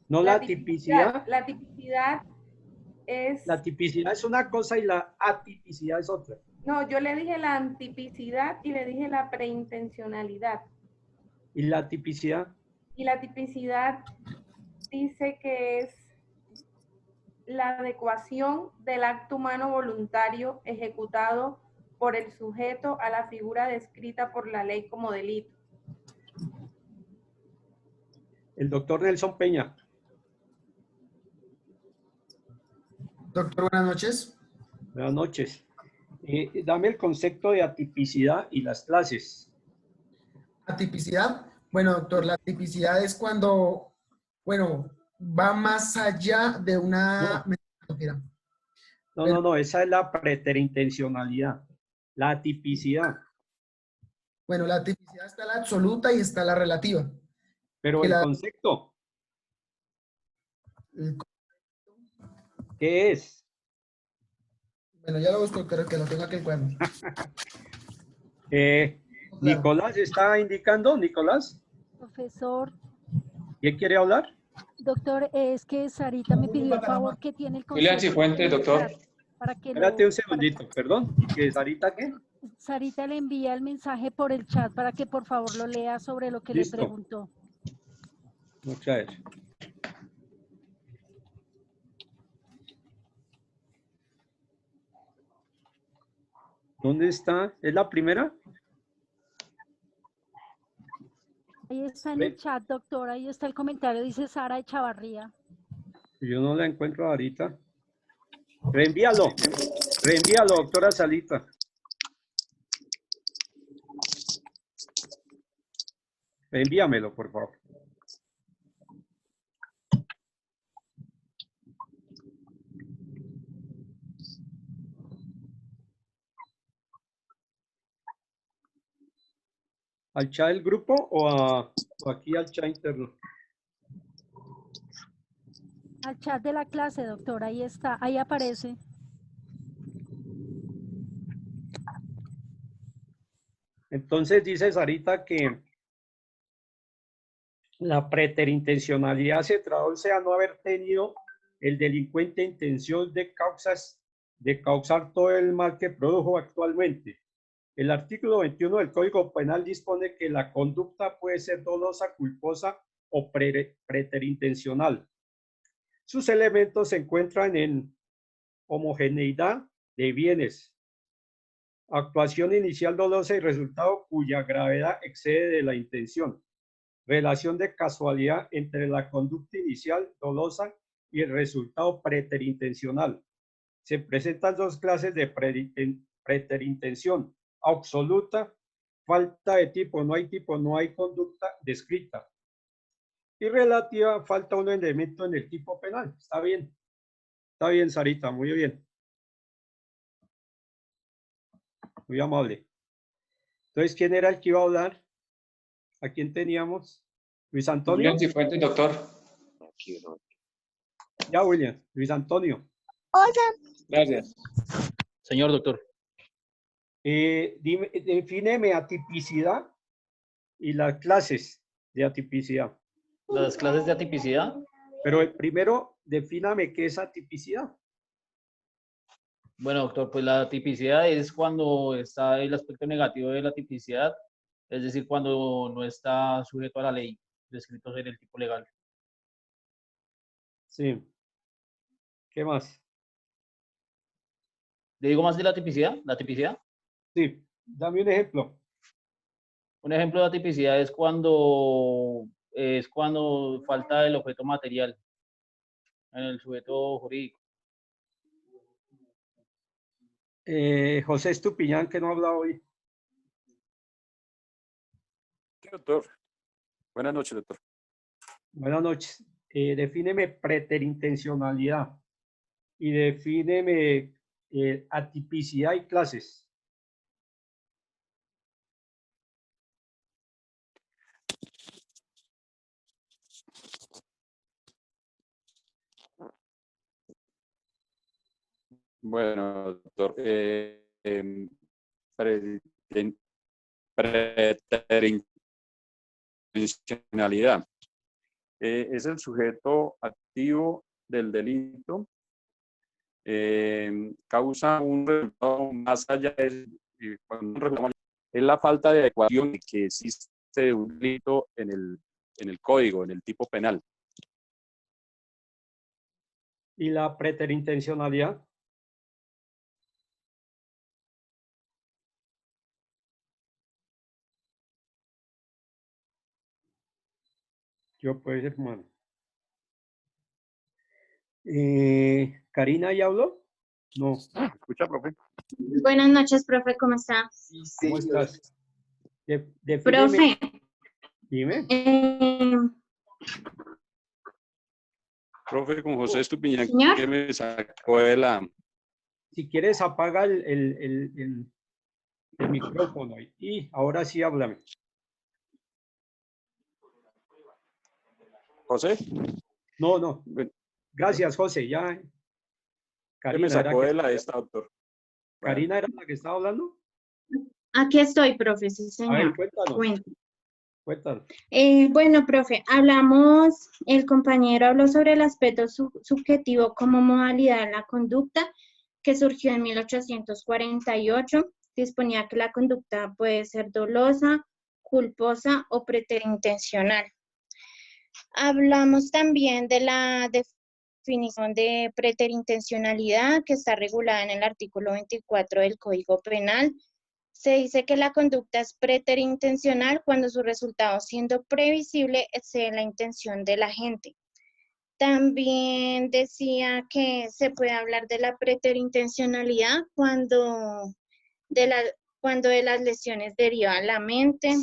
No la tipicidad. La tipicidad es... La tipicidad es una cosa y la atipicidad es otra. No, yo le dije la antipicidad y le dije la preintencionalidad. ¿Y la tipicidad? Y la tipicidad dice que es la adecuación del acto humano voluntario ejecutado por el sujeto a la figura descrita por la ley como delito. El doctor Nelson Peña. Doctor, buenas noches. Buenas noches. Dame el concepto de atipicidad y las clases. Atipicidad. Bueno, doctor, la tipicidad es cuando, bueno, va más allá de una... No, esa es la preterintencionalidad. La atipicidad. Bueno, la tipicidad está la absoluta y está la relativa. Pero el concepto. ¿Qué es? Bueno, ya lo busco, creo que lo tengo aquí el cuaderno. Nicolás está indicando, Nicolás. Profesor. ¿Quién quiere hablar? Doctor, es que Sarita me pidió el favor que tiene el concepto. Julián Cifuentes, doctor. Para que Espérate un segundito, perdón. ¿Que Sarita qué? Sarita le envía el mensaje por el chat para que por favor lo lea sobre lo que Listo. le preguntó. Muchas gracias. ¿Dónde está? ¿Es la primera? Ahí está en el chat, doctor. Ahí está el comentario. Dice Sara Echavarría. Yo no la encuentro ahorita. Reenvíalo, doctora Salita. Reenvíamelo, por favor. ¿Al chat del grupo o aquí al chat interno? Al chat de la clase, doctor. Ahí está. Ahí aparece. Entonces dice Sarita que la preterintencionalidad se traduce a no haber tenido el delincuente intención de causar todo el mal que produjo actualmente. El artículo 21 del Código Penal dispone que la conducta puede ser dolosa, culposa o preterintencional. Sus elementos se encuentran en homogeneidad de bienes, actuación inicial dolosa y resultado cuya gravedad excede de la intención, relación de casualidad entre la conducta inicial dolosa y el resultado preterintencional. Se presentan dos clases de preterintención: absoluta, falta de tipo, no hay conducta descrita. Y relativa, falta un elemento en el tipo penal. Está bien, Sarita, muy bien. Muy amable. Entonces, ¿quién era el que iba a hablar? ¿A quién teníamos? Luis Antonio. Julián Cifuentes, doctor. Ya, William. Luis Antonio. Hola. Gracias. Señor doctor. Defíneme atipicidad y las clases de atipicidad. Las clases de atipicidad. Pero primero, defíname qué es atipicidad. Bueno, doctor, pues la tipicidad es cuando está el aspecto negativo de la tipicidad, es decir, cuando no está sujeto a la ley, descrito en el tipo legal. Sí. ¿Qué más? ¿Le digo más de la tipicidad? ¿La tipicidad? Sí, dame un ejemplo. Un ejemplo de atipicidad es cuando falta el objeto material en el sujeto jurídico. José Estupiñán, que no ha hablado hoy. ¿Qué, doctor? Buenas noches, doctor. Buenas noches. Defíneme preterintencionalidad y defíneme atipicidad y clases. Bueno, doctor, preterintencionalidad es el sujeto activo del delito, causa un resultado más allá de es la falta de adecuación que existe de un delito en el código, en el tipo penal. ¿Y la preterintencionalidad? Yo pues, hermano. ¿Karina ya habló? No. Escucha, profe. Buenas noches, profe, ¿cómo está? ¿Cómo estás? Defíneme. Profe. Dime. Profe, con José Estupiñán, Señor. que me sacó de la... Si quieres, apaga el micrófono. Y ahora sí, háblame. ¿José? No. Gracias, José. Ya. ¿Qué me sacó de la esta, doctor? ¿Karina era la que estaba hablando? Aquí estoy, profe, sí, A ver, señor. cuéntanos. Cuéntanos. Bueno, profe, el compañero habló sobre el aspecto subjetivo como modalidad de la conducta que surgió en 1848. Disponía que la conducta puede ser dolosa, culposa o preterintencional. Hablamos también de la definición de preterintencionalidad que está regulada en el artículo 24 del Código Penal. Se dice que la conducta es preterintencional cuando su resultado, siendo previsible, excede la intención del agente. También decía que se puede hablar de la preterintencionalidad cuando de las lesiones derivan la mente.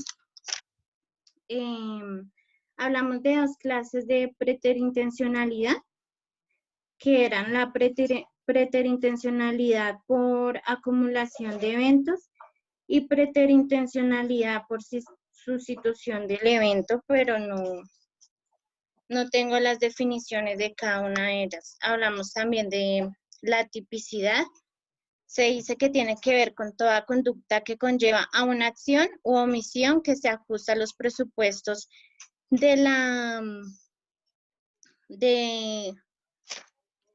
Hablamos de 2 clases de preterintencionalidad, que eran la preterintencionalidad por acumulación de eventos y preterintencionalidad por sustitución del evento, pero no tengo las definiciones de cada una de ellas. Hablamos también de la tipicidad. Se dice que tiene que ver con toda conducta que conlleva a una acción u omisión que se ajusta a los presupuestos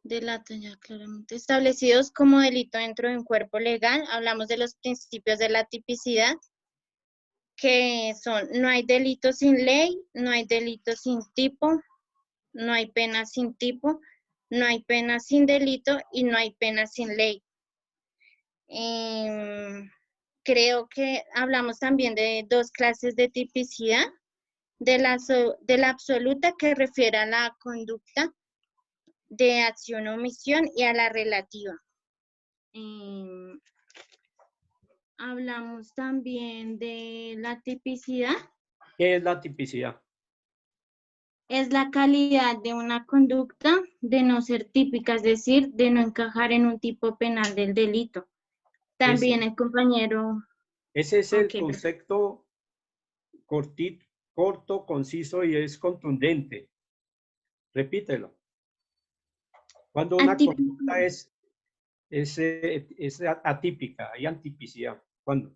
claramente establecidos como delito dentro de un cuerpo legal. Hablamos de los principios de la tipicidad, que son: no hay delito sin ley, no hay delito sin tipo, no hay pena sin tipo, no hay pena sin delito y no hay pena sin ley. Creo que hablamos también de 2 clases de tipicidad, de la absoluta, que refiere a la conducta de acción o omisión, y a la relativa. Hablamos también de la tipicidad. ¿Qué es la tipicidad? Es la calidad de una conducta de no ser típica, es decir, de no encajar en un tipo penal del delito. También el compañero... Ese es el concepto corto, conciso y es contundente. Repítelo. Cuando una conducta es atípica, hay antipicidad. ¿Cuándo?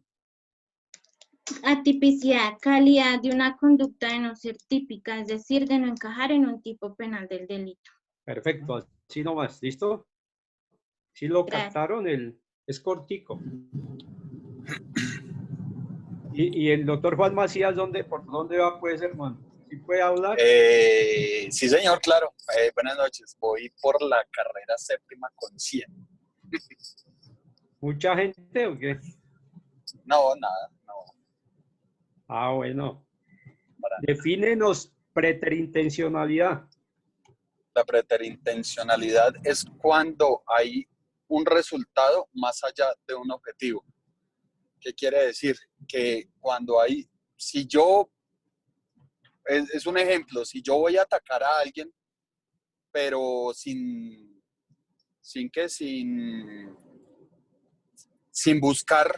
Atipicidad, calidad de una conducta de no ser típica, es decir, de no encajar en un tipo penal del delito. Perfecto, así nomás, ¿listo? Si lo captaron, es cortico. Y el doctor Juan Macías, ¿por dónde va, pues, hermano? ¿Sí puede hablar? Sí, señor, claro. Buenas noches. Voy por la carrera 7ª con 100. ¿Mucha gente o qué? No, nada, no. Ah, bueno. Defínenos preterintencionalidad. La preterintencionalidad es cuando hay un resultado más allá de un objetivo. ¿Qué quiere decir? Que cuando hay, es un ejemplo, si yo voy a atacar a alguien, pero sin buscar,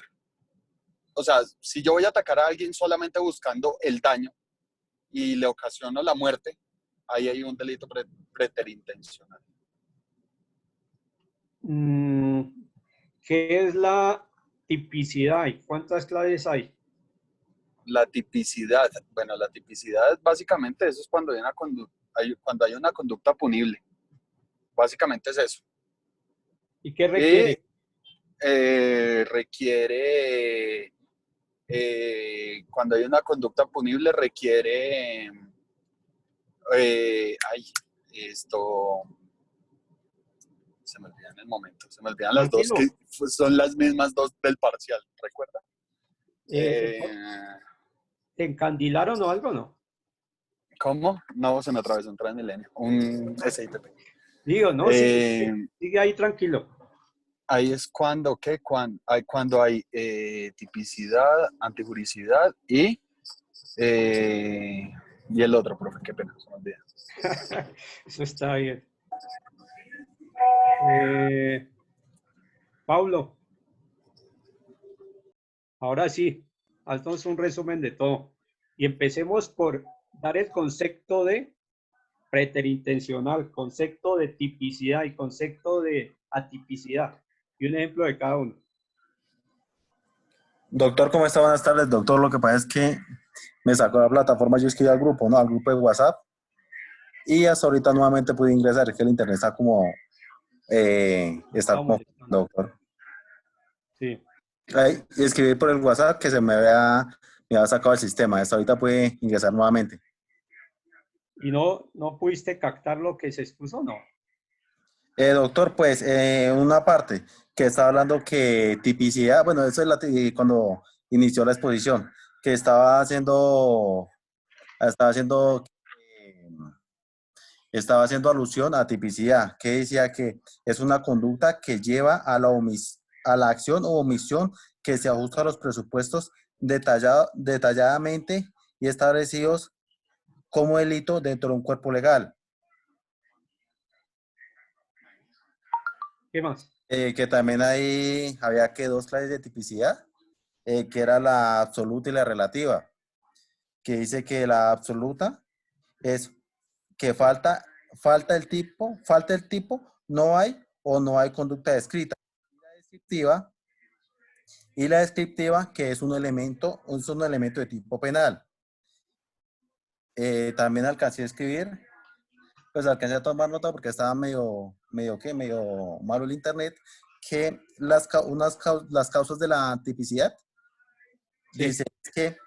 o sea, si yo voy a atacar a alguien solamente buscando el daño y le ocasiono la muerte, ahí hay un delito preterintencional. ¿Qué es la tipicidad y cuántas clases hay? La tipicidad, bueno, la tipicidad básicamente eso es cuando hay una conducta punible. Básicamente es eso. ¿Y qué requiere? Requiere, cuando hay una conducta punible, requiere, se me olvidan en el momento, se me olvidan las dos, que son las mismas 2 del parcial, ¿recuerda? ¿Te encandilaron o algo, no? ¿Cómo? No, se me atravesó un Transmilenio, un SITP. Digo, no, sigue ahí tranquilo. Ahí es cuando hay tipicidad, antijuricidad y el otro, profe, qué pena, se me olvida. Eso está bien. Paulo, ahora sí, haznos un resumen de todo. Y empecemos por dar el concepto de preterintencional, concepto de tipicidad y concepto de atipicidad. Y un ejemplo de cada uno. Doctor, ¿cómo está? Buenas tardes, doctor. Lo que pasa es que me sacó la plataforma, yo escribí al grupo, ¿no? Al grupo de WhatsApp. Y hasta ahorita nuevamente pude ingresar, es que el internet está como, doctor. Sí. Ahí, escribí por el WhatsApp que me había sacado el sistema. Hasta ahorita pude ingresar nuevamente. ¿Y no pudiste captar lo que se expuso, no? Doctor, pues, una parte que estaba hablando que tipicidad, bueno, eso es cuando inició la exposición, que estaba haciendo alusión a tipicidad, que decía que es una conducta que lleva a la acción o omisión que se ajusta a los presupuestos detalladamente y establecidos como delito dentro de un cuerpo legal. ¿Qué más? Que también había dos clases de tipicidad, que era la absoluta y la relativa, que dice que la absoluta es que falta el tipo, no hay o no hay conducta descrita. Y la descriptiva, que es un elemento de tipo penal. También alcancé a escribir, pues alcancé a tomar nota porque estaba medio malo el internet, que las causas de la tipicidad, sí, dice que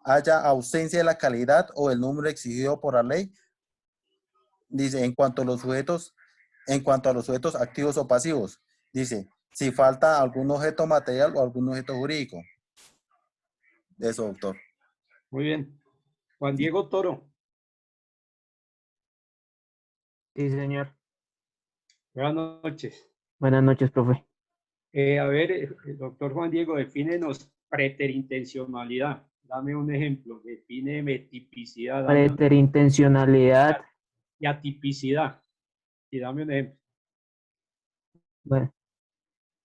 haya ausencia de la calidad o el número exigido por la ley, dice, en cuanto a los sujetos activos o pasivos, dice, si falta algún objeto material o algún objeto jurídico. Eso, doctor. Muy bien. Juan Diego Toro. Sí, señor. Buenas noches. Buenas noches, profe. A ver, el doctor Juan Diego, defínenos preterintencionalidad. Dame un ejemplo. Defíneme tipicidad. Preterintencionalidad. Y atipicidad. Y dame un ejemplo. Bueno,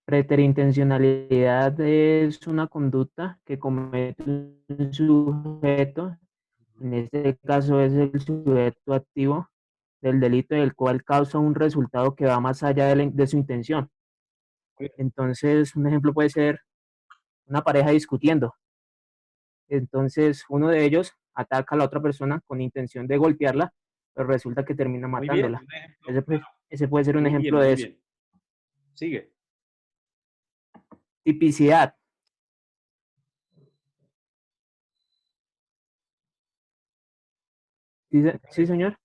preterintencionalidad es una conducta que comete un sujeto, en este caso es el sujeto activo del delito, del cual causa un resultado que va más allá de su intención. Entonces, un ejemplo puede ser una pareja discutiendo. Entonces, uno de ellos ataca a la otra persona con intención de golpearla, pero resulta que termina matándola. Ese puede ser un ejemplo de eso. Sigue. Tipicidad. ¿Sí, señor?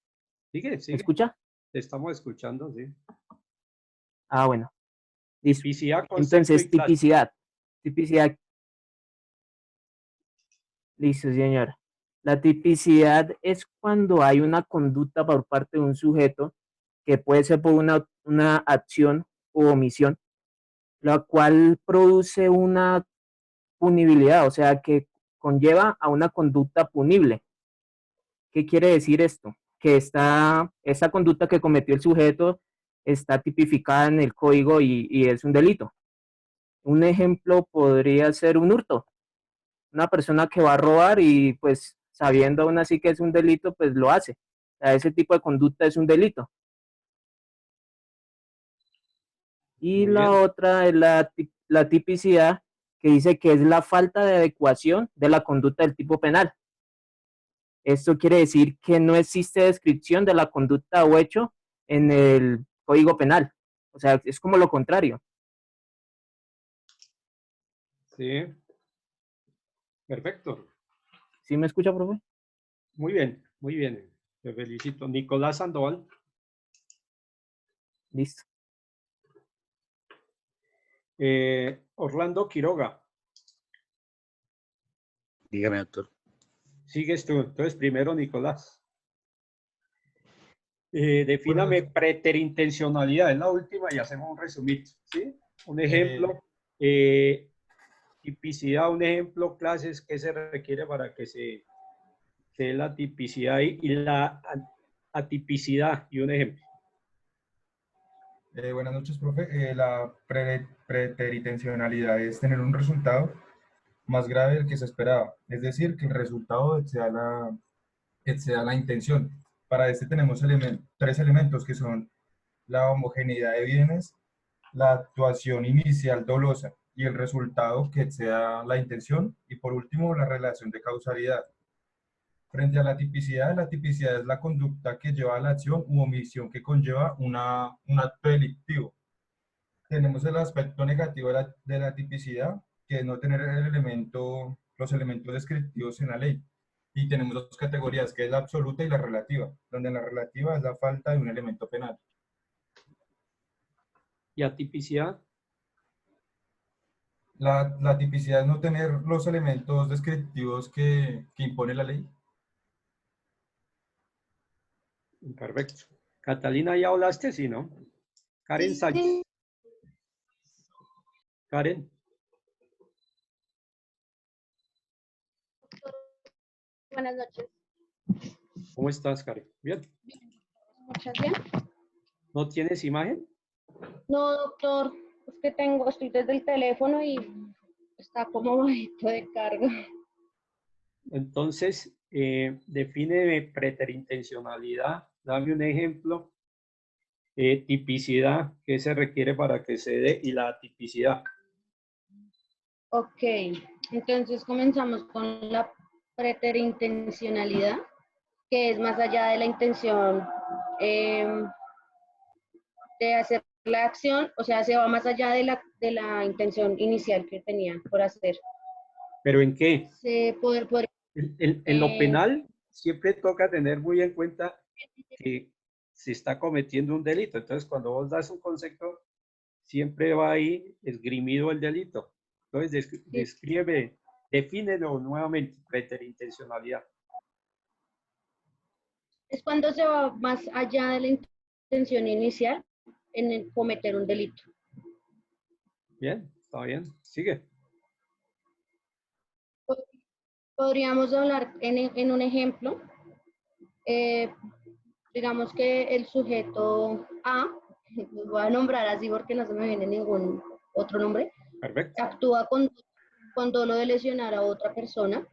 Sigue. ¿Me escucha? Te estamos escuchando, sí. Ah, bueno. Listo. Tipicidad, entonces, tipicidad. Tipicidad. Listo, señor. La tipicidad es cuando hay una conducta por parte de un sujeto que puede ser por una acción u omisión, la cual produce una punibilidad, o sea, que conlleva a una conducta punible. ¿Qué quiere decir esto? Que esta conducta que cometió el sujeto está tipificada en el código y es un delito. Un ejemplo podría ser un hurto. Una persona que va a robar y pues sabiendo aún así que es un delito, pues lo hace. O sea, ese tipo de conducta es un delito. Y la otra es la tipicidad, que dice que es la falta de adecuación de la conducta del tipo penal. Esto quiere decir que no existe descripción de la conducta o hecho en el Código Penal. O sea, es como lo contrario. Sí. Perfecto. ¿Sí me escucha, profe? Muy bien, muy bien. Te felicito. Nicolás Sandoval. Listo. Orlando Quiroga. Dígame, doctor. Sigues tú. Entonces, primero Nicolás. Defíname preterintencionalidad. Es la última y hacemos un resumito. ¿Sí? Un ejemplo. Tipicidad, un ejemplo, clases, ¿qué se requiere para que se dé la tipicidad y la atipicidad? Y un ejemplo. Buenas noches, profe. La preteritencionalidad es tener un resultado más grave del que se esperaba, es decir, que el resultado exceda la intención. Para este tenemos tres elementos que son la homogeneidad de bienes, la actuación inicial dolosa y el resultado que exceda la intención, y por último la relación de causalidad. Frente a la tipicidad es la conducta que lleva a la acción u omisión que conlleva un acto delictivo. Tenemos el aspecto negativo de la tipicidad, que es no tener los elementos descriptivos en la ley. Y tenemos dos categorías, que es la absoluta y la relativa, donde la relativa es la falta de un elemento penal. ¿Y atipicidad? La tipicidad es no tener los elementos descriptivos que impone la ley. Perfecto. Catalina, ¿ya hablaste? Sí, ¿no? Karen Sánchez. Karen. Buenas noches. ¿Cómo estás, Karen? Bien. Muchas bien. ¿No tienes imagen? No, doctor, es que estoy desde el teléfono y está como bajito de carga. Entonces, define preterintencionalidad. Dame un ejemplo. Tipicidad, ¿qué se requiere para que se dé? Y la tipicidad. Ok, entonces comenzamos con la preterintencionalidad, que es más allá de la intención de hacer la acción, o sea, se va más allá de la intención inicial que tenía por hacer. ¿Pero en qué? Poder En lo penal siempre toca tener muy en cuenta que se está cometiendo un delito. Entonces, cuando vos das un concepto, siempre va ahí esgrimido el delito. Entonces, defínelo nuevamente, preterintencionalidad. Es cuando se va más allá de la intención inicial en el cometer un delito. Bien, está bien. Sigue. Podríamos hablar en un ejemplo. Digamos que el sujeto A, lo voy a nombrar así porque no se me viene ningún otro nombre. Perfecto. Actúa con dolo de lesionar a otra persona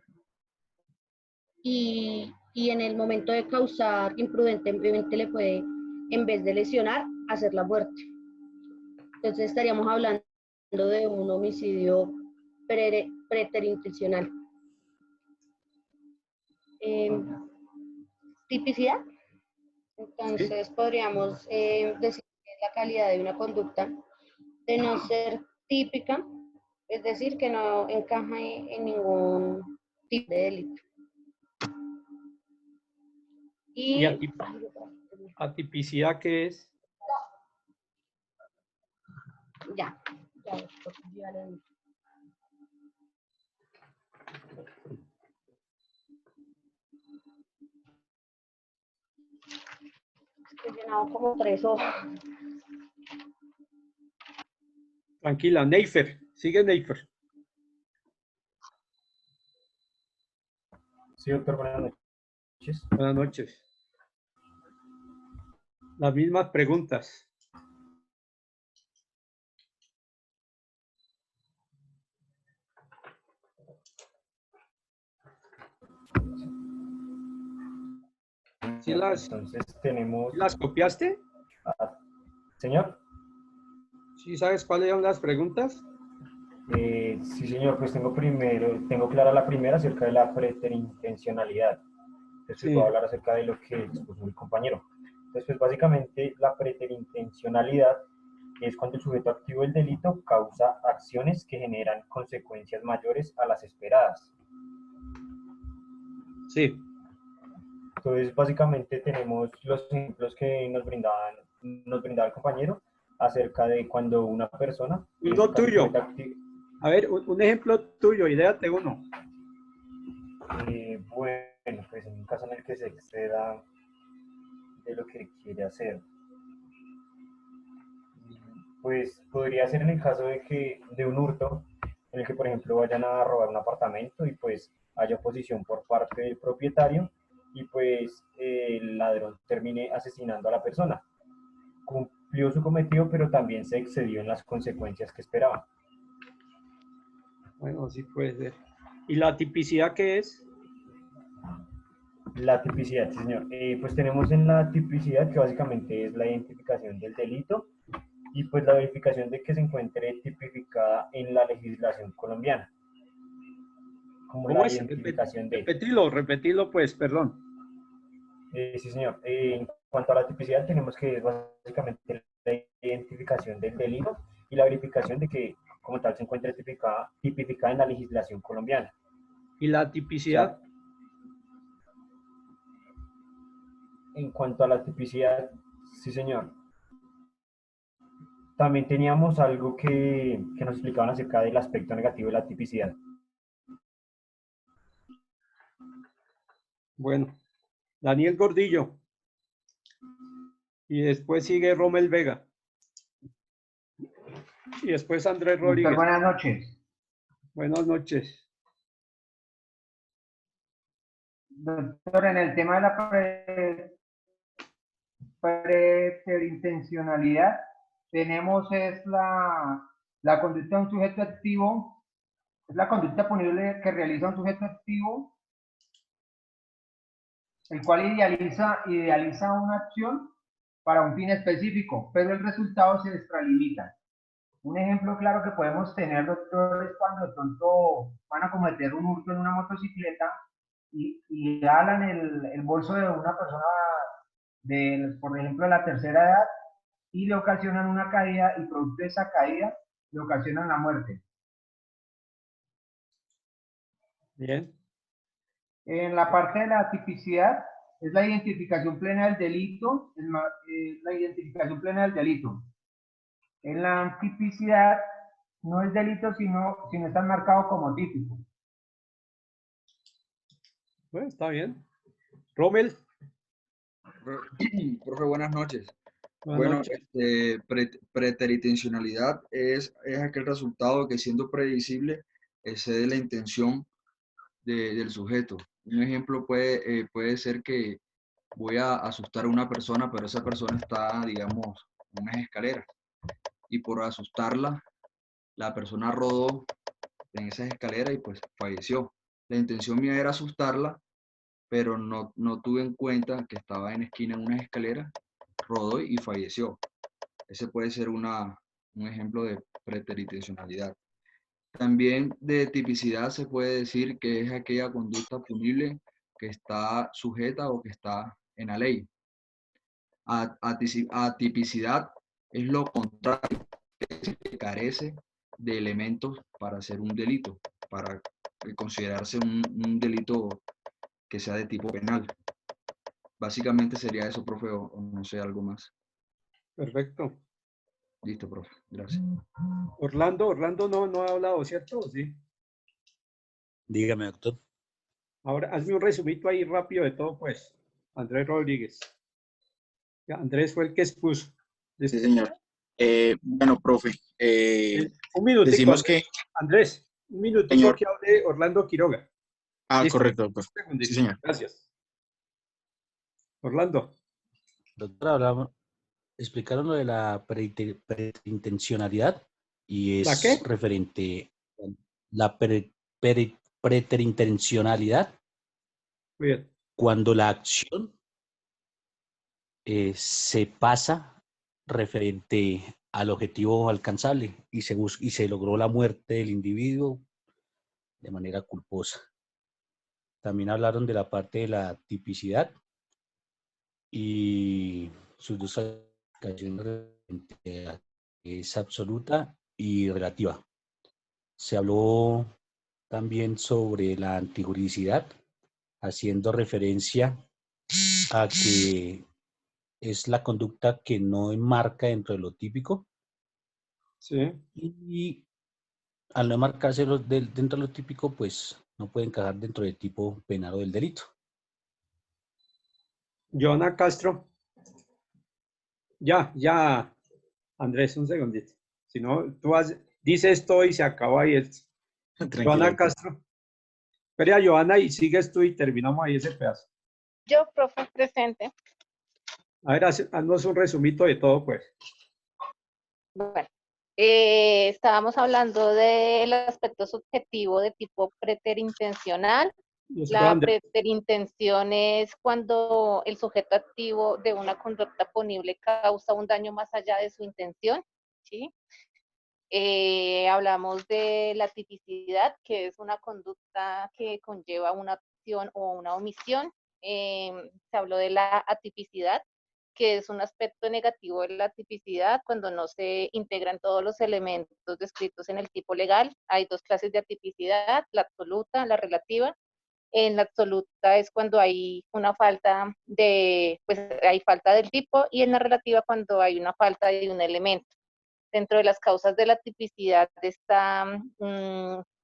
y en el momento de causar imprudentemente le puede, en vez de lesionar, hacer la muerte. Entonces estaríamos hablando de un homicidio preterintencional. Tipicidad. Entonces podríamos decir que es la calidad de una conducta de no ser típica, es decir, que no encaja en ningún tipo de delito. ¿Y atipicidad qué es? Ya lo dije. He llenado como 3 hojas. Tranquila, Neifer. Sigue Neifer. Sí, doctor, buenas noches. Buenas noches. Las mismas preguntas. ¿Sí Entonces tenemos... ¿las copiaste? Señor. ¿Sí sabes cuáles son las preguntas? Sí, señor, pues tengo clara la primera acerca de la preterintencionalidad. Entonces Sí. puedo hablar acerca de lo que expuso mi compañero. Entonces, pues básicamente la preterintencionalidad es cuando el sujeto activo del delito causa acciones que generan consecuencias mayores a las esperadas. Sí. Entonces, básicamente tenemos los ejemplos que nos brindaba el compañero acerca de cuando una persona... Uno tuyo. A ver, un ejemplo tuyo, idéate uno. Bueno, pues en un caso en el que se exceda de lo que quiere hacer. Pues podría ser en el caso de un hurto, en el que, por ejemplo, vayan a robar un apartamento y pues haya oposición por parte del propietario y pues el ladrón termine asesinando a la persona. Cumplió su cometido, pero también se excedió en las consecuencias que esperaba. Bueno, sí puede ser. ¿Y la tipicidad qué es? La tipicidad, sí, señor. Pues tenemos en la tipicidad que básicamente es la identificación del delito y pues la verificación de que se encuentre tipificada en la legislación colombiana. Como ¿Cómo la es? identificación de... Repetilo pues, perdón. Sí, señor. En cuanto a la tipicidad, tenemos que es básicamente la identificación del delito y la verificación de que como tal se encuentre tipificada en la legislación colombiana. ¿Y la tipicidad? O sea, en cuanto a la tipicidad, sí, señor. También teníamos algo que nos explicaban acerca del aspecto negativo de la tipicidad. Bueno, Daniel Gordillo. Y después sigue Rommel Vega. Y después Andrés Rodríguez. Doctor, buenas noches. Buenas noches. Doctor, en el tema de la preterintencionalidad, tenemos es la conducta de un sujeto activo, es la conducta punible que realiza un sujeto activo, el cual idealiza una acción para un fin específico, pero el resultado se extralimita. Un ejemplo claro que podemos tener, doctor, es cuando de pronto van a cometer un hurto en una motocicleta y jalan el bolso de una persona por ejemplo, de la tercera edad y le ocasionan una caída y producto de esa caída le ocasionan la muerte. Bien. En la parte de la tipicidad es la identificación plena del delito, la identificación plena del delito. En la antipicidad no es delito sino está marcado como típico. Bueno, está bien. Rommel. Profe, buenas noches. Buenas noches. Preterintencionalidad es aquel resultado que siendo predecible excede la intención del sujeto. Un ejemplo puede ser que voy a asustar a una persona, pero esa persona está, digamos, en unas escaleras. Y por asustarla, la persona rodó en esas escaleras y pues falleció. La intención mía era asustarla, pero no tuve en cuenta que estaba en esquina en unas escaleras, rodó y falleció. Ese puede ser un ejemplo de preterintencionalidad. También de tipicidad se puede decir que es aquella conducta punible que está sujeta o que está en la ley. Atipicidad es lo contrario, que carece de elementos para hacer un delito, para considerarse un delito que sea de tipo penal. Básicamente sería eso, profe, o no sé, algo más. Perfecto. Listo, profe. Gracias. Orlando no ha hablado, ¿cierto? Sí. Dígame, doctor. Ahora, hazme un resumito ahí rápido de todo, pues. Andrés Rodríguez. Ya, Andrés fue el que expuso. Sí, señor. Bueno, profe. Un minutico, decimos que... Andrés, un minutico Señor. que hable Orlando Quiroga. Ah, ¿Listo? correcto, doctor. Un segundito. Sí, señor. Gracias. Orlando. Doctor, explicaron lo de la preterintencionalidad y ¿La es qué? referente a la preterintencionalidad. Muy bien. Cuando la acción se pasa referente al objetivo alcanzable y se logró la muerte del individuo de manera culposa. También hablaron de la parte de la tipicidad y sus dos aplicaciones es absoluta y relativa. Se habló también sobre la antijuridicidad, haciendo referencia a que es la conducta que no enmarca dentro de lo típico. Sí. Y al no enmarcarse dentro de lo típico, pues no puede encajar dentro del tipo penal o del delito. Joana Castro. Ya, Andrés, un segundito. Si no, dices esto y se acaba ahí. Joana Castro. Espera, Joana, y sigues tú y terminamos ahí ese pedazo. Yo, profe, presente. A ver, haznos un resumito de todo, pues. Bueno, estábamos hablando del aspecto subjetivo de tipo preterintencional. La preterintención es cuando el sujeto activo de una conducta punible causa un daño más allá de su intención, ¿sí? Hablamos de la tipicidad, que es una conducta que conlleva una acción o una omisión. Se habló de la atipicidad, que es un aspecto negativo de la tipicidad cuando no se integran todos los elementos descritos en el tipo legal. Hay dos clases de atipicidad, la absoluta, la relativa. En la absoluta es cuando hay una falta de, pues hay falta del tipo, y en la relativa cuando hay una falta de un elemento. Dentro de las causas de la tipicidad está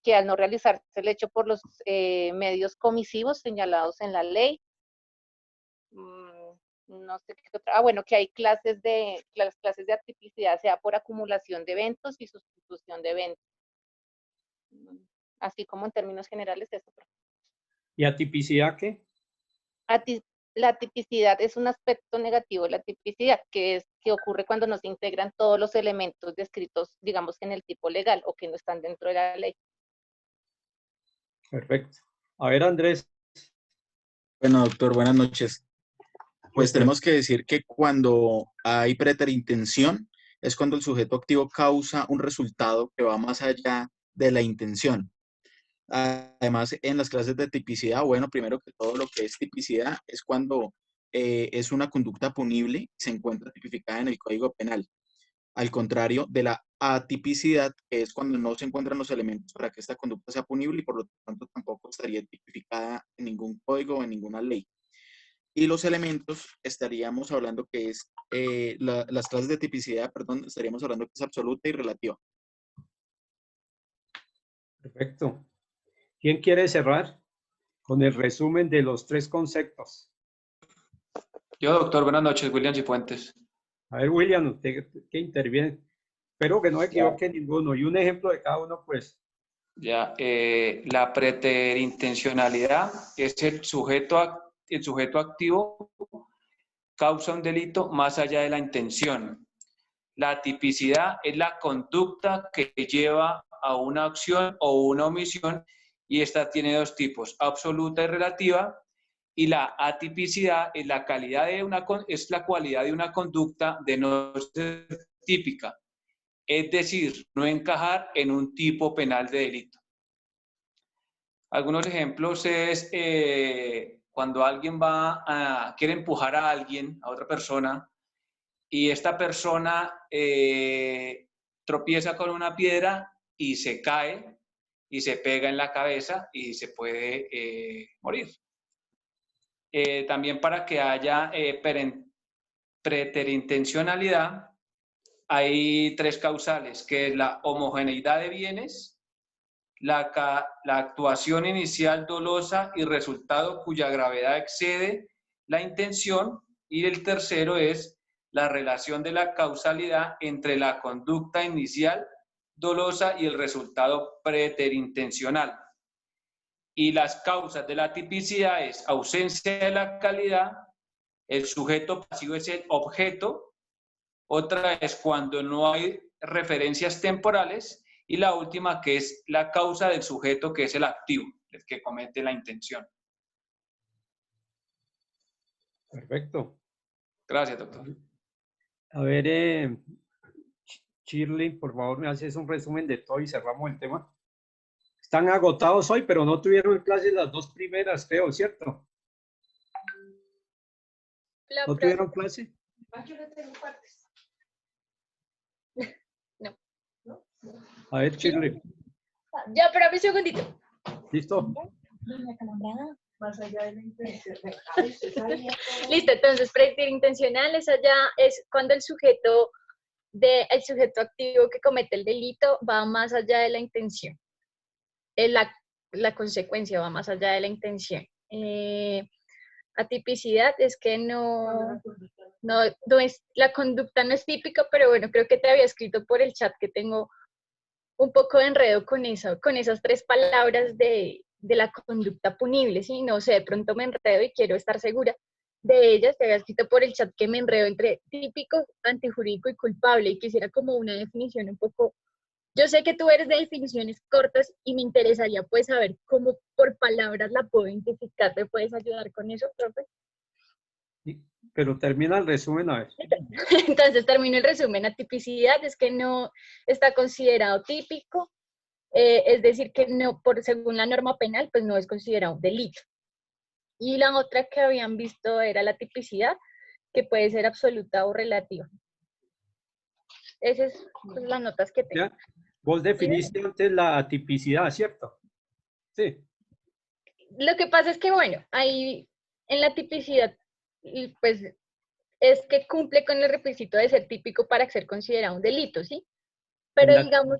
que al no realizarse el hecho por los medios comisivos señalados en la ley, no sé qué otra, bueno, que hay las clases de atipicidad sea por acumulación de eventos y sustitución de eventos. Así como en términos generales eso. ¿Y atipicidad qué? La tipicidad es un aspecto negativo de la tipicidad, que ocurre cuando no se integran todos los elementos descritos, digamos, en el tipo legal o que no están dentro de la ley. Perfecto. A ver, Andrés. Bueno, doctor, buenas noches. Pues tenemos que decir que cuando hay preterintención es cuando el sujeto activo causa un resultado que va más allá de la intención. Además, en las clases de tipicidad, bueno, primero que todo lo que es tipicidad es cuando es una conducta punible y se encuentra tipificada en el Código Penal. Al contrario de la atipicidad, que es cuando no se encuentran los elementos para que esta conducta sea punible y por lo tanto tampoco estaría tipificada en ningún código o en ninguna ley. Y los elementos, estaríamos hablando que es, las clases de tipicidad, perdón, estaríamos hablando que es absoluta y relativa. Perfecto. ¿Quién quiere cerrar con el resumen de los tres conceptos? Yo, doctor, buenas noches, William Cifuentes. A ver, William, usted que interviene. Espero que no me equivoque ninguno. Y un ejemplo de cada uno, pues. Ya, la preterintencionalidad es el sujeto activo causa un delito más allá de la intención. La tipicidad es la conducta que lleva a una acción o una omisión, y esta tiene dos tipos, absoluta y relativa, y la atipicidad es la cualidad de una conducta de no ser típica, es decir, no encajar en un tipo penal de delito. Algunos ejemplos es cuando alguien quiere empujar a alguien, a otra persona, y esta persona tropieza con una piedra y se cae y se pega en la cabeza y se puede morir. También para que haya preterintencionalidad hay tres causales, que es la homogeneidad de bienes, la actuación inicial dolosa y resultado cuya gravedad excede la intención, y el tercero es la relación de la causalidad entre la conducta inicial dolosa y el resultado preterintencional. Y las causas de la tipicidad es ausencia de la calidad, el sujeto pasivo es el objeto, otra es cuando no hay referencias temporales, y la última que es la causa del sujeto, que es el activo, el que comete la intención. Perfecto. Gracias, doctor. A ver, Shirley, por favor, me haces un resumen de todo y cerramos el tema. Están agotados hoy, pero no tuvieron clases las dos primeras, creo, ¿cierto? ¿No tuvieron clase? Yo no tengo partes. No. A ver, Shirley. Ya, pero un segundito. ¿Listo? Más allá de la intención. Listo, entonces, preterintencional es cuando el sujeto activo que comete el delito va más allá de la intención. La consecuencia va más allá de la intención. atipicidad es que no es, la conducta no es típica, pero bueno, creo que te había escrito por el chat que tengo un poco de enredo con eso, con esas tres palabras de la conducta punible, ¿sí? No sé, de pronto me enredo y quiero estar segura de ellas. Te había escrito por el chat que me enredo entre típico, antijurídico y culpable, y quisiera como una definición un poco. Yo sé que tú eres de definiciones cortas y me interesaría pues saber cómo por palabras la puedo identificar. ¿Me puedes ayudar con eso, profe? Pero termina el resumen a ver. Entonces termino el resumen. Atipicidad es que no está considerado típico, es decir, que no, según la norma penal, pues no es considerado un delito. Y la otra que habían visto era la tipicidad, que puede ser absoluta o relativa. Esas son pues, las notas que tengo. ¿Ya? Vos definiste antes la atipicidad, ¿cierto? Sí. Lo que pasa es que, bueno, ahí en la tipicidad, pues es que cumple con el requisito de ser típico para ser considerado un delito, ¿sí? Pero digamos...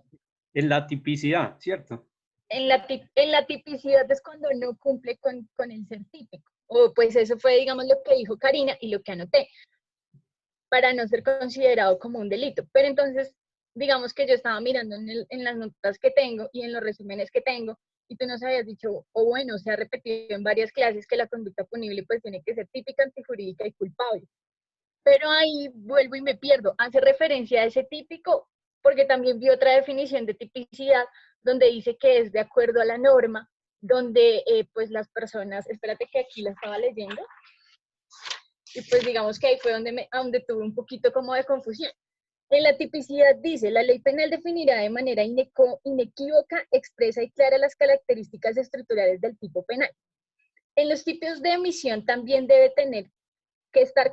En la tipicidad, ¿cierto? En la tipicidad es cuando no cumple con el ser típico. O pues eso fue, digamos, lo que dijo Karina y lo que anoté, para no ser considerado como un delito. Pero entonces, digamos que yo estaba mirando en las notas que tengo y en los resúmenes que tengo, y tú nos habías dicho, o bueno, se ha repetido en varias clases que la conducta punible pues tiene que ser típica, antijurídica y culpable. Pero ahí vuelvo y me pierdo. Hace referencia a ese típico, porque también vi otra definición de tipicidad, donde dice que es de acuerdo a la norma, donde pues las personas, espérate que aquí la estaba leyendo, y pues digamos que ahí fue donde tuve un poquito como de confusión. En la tipicidad dice, la ley penal definirá de manera inequívoca, expresa y clara las características estructurales del tipo penal. En los tipos de emisión también debe tener que estar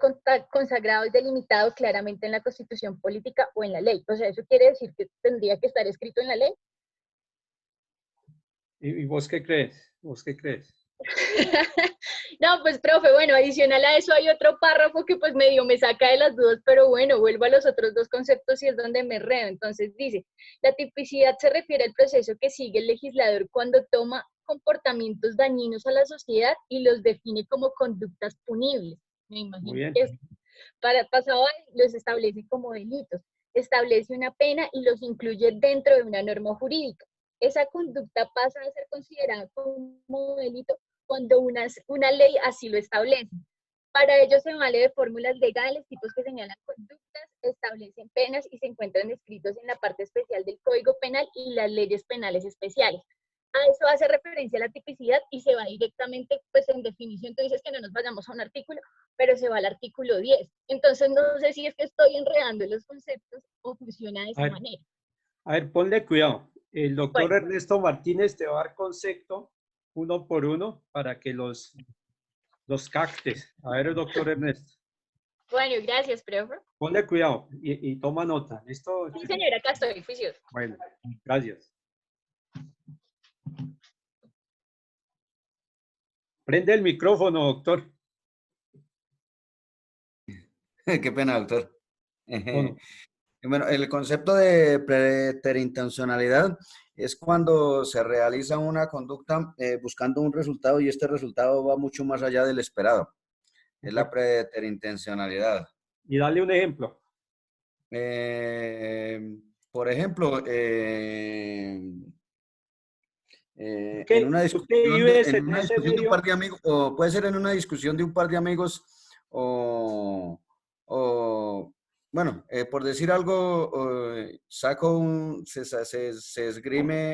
consagrado y delimitado claramente en la Constitución política o en la ley. O sea, eso quiere decir que tendría que estar escrito en la ley. ¿Y vos qué crees? ¿Vos qué crees? No, pues profe, bueno, adicional a eso hay otro párrafo que pues medio me saca de las dudas, pero bueno, vuelvo a los otros dos conceptos y es donde me enredo. Entonces dice, la tipicidad se refiere al proceso que sigue el legislador cuando toma comportamientos dañinos a la sociedad y los define como conductas punibles. Me imagino que pasado los establece como delitos, establece una pena y los incluye dentro de una norma jurídica. Esa conducta pasa a ser considerada como delito cuando una ley así lo establece. Para ello se vale de fórmulas legales, tipos que señalan conductas, establecen penas y se encuentran escritos en la parte especial del Código Penal y las leyes penales especiales. A eso hace referencia la tipicidad y se va directamente, pues en definición, tú dices que no nos vayamos a un artículo, pero se va al artículo 10. Entonces no sé si es que estoy enredando los conceptos o funciona de esa manera. A ver, ponle cuidado. El doctor Ernesto Martínez te va a dar concepto uno por uno para que los captes. A ver, doctor Ernesto. Bueno, gracias, profe. Ponle cuidado y toma nota. ¿Listo? Sí, señora, acá estoy, juicioso. Bueno, gracias. Prende el micrófono, doctor. Qué pena, doctor. Bueno, el concepto de preterintencionalidad es cuando se realiza una conducta buscando un resultado y este resultado va mucho más allá del esperado. Es la preterintencionalidad. Y dale un ejemplo. Por ejemplo, en una discusión de un par de amigos, o puede ser en una discusión de un par de amigos, o bueno, por decir algo, se esgrime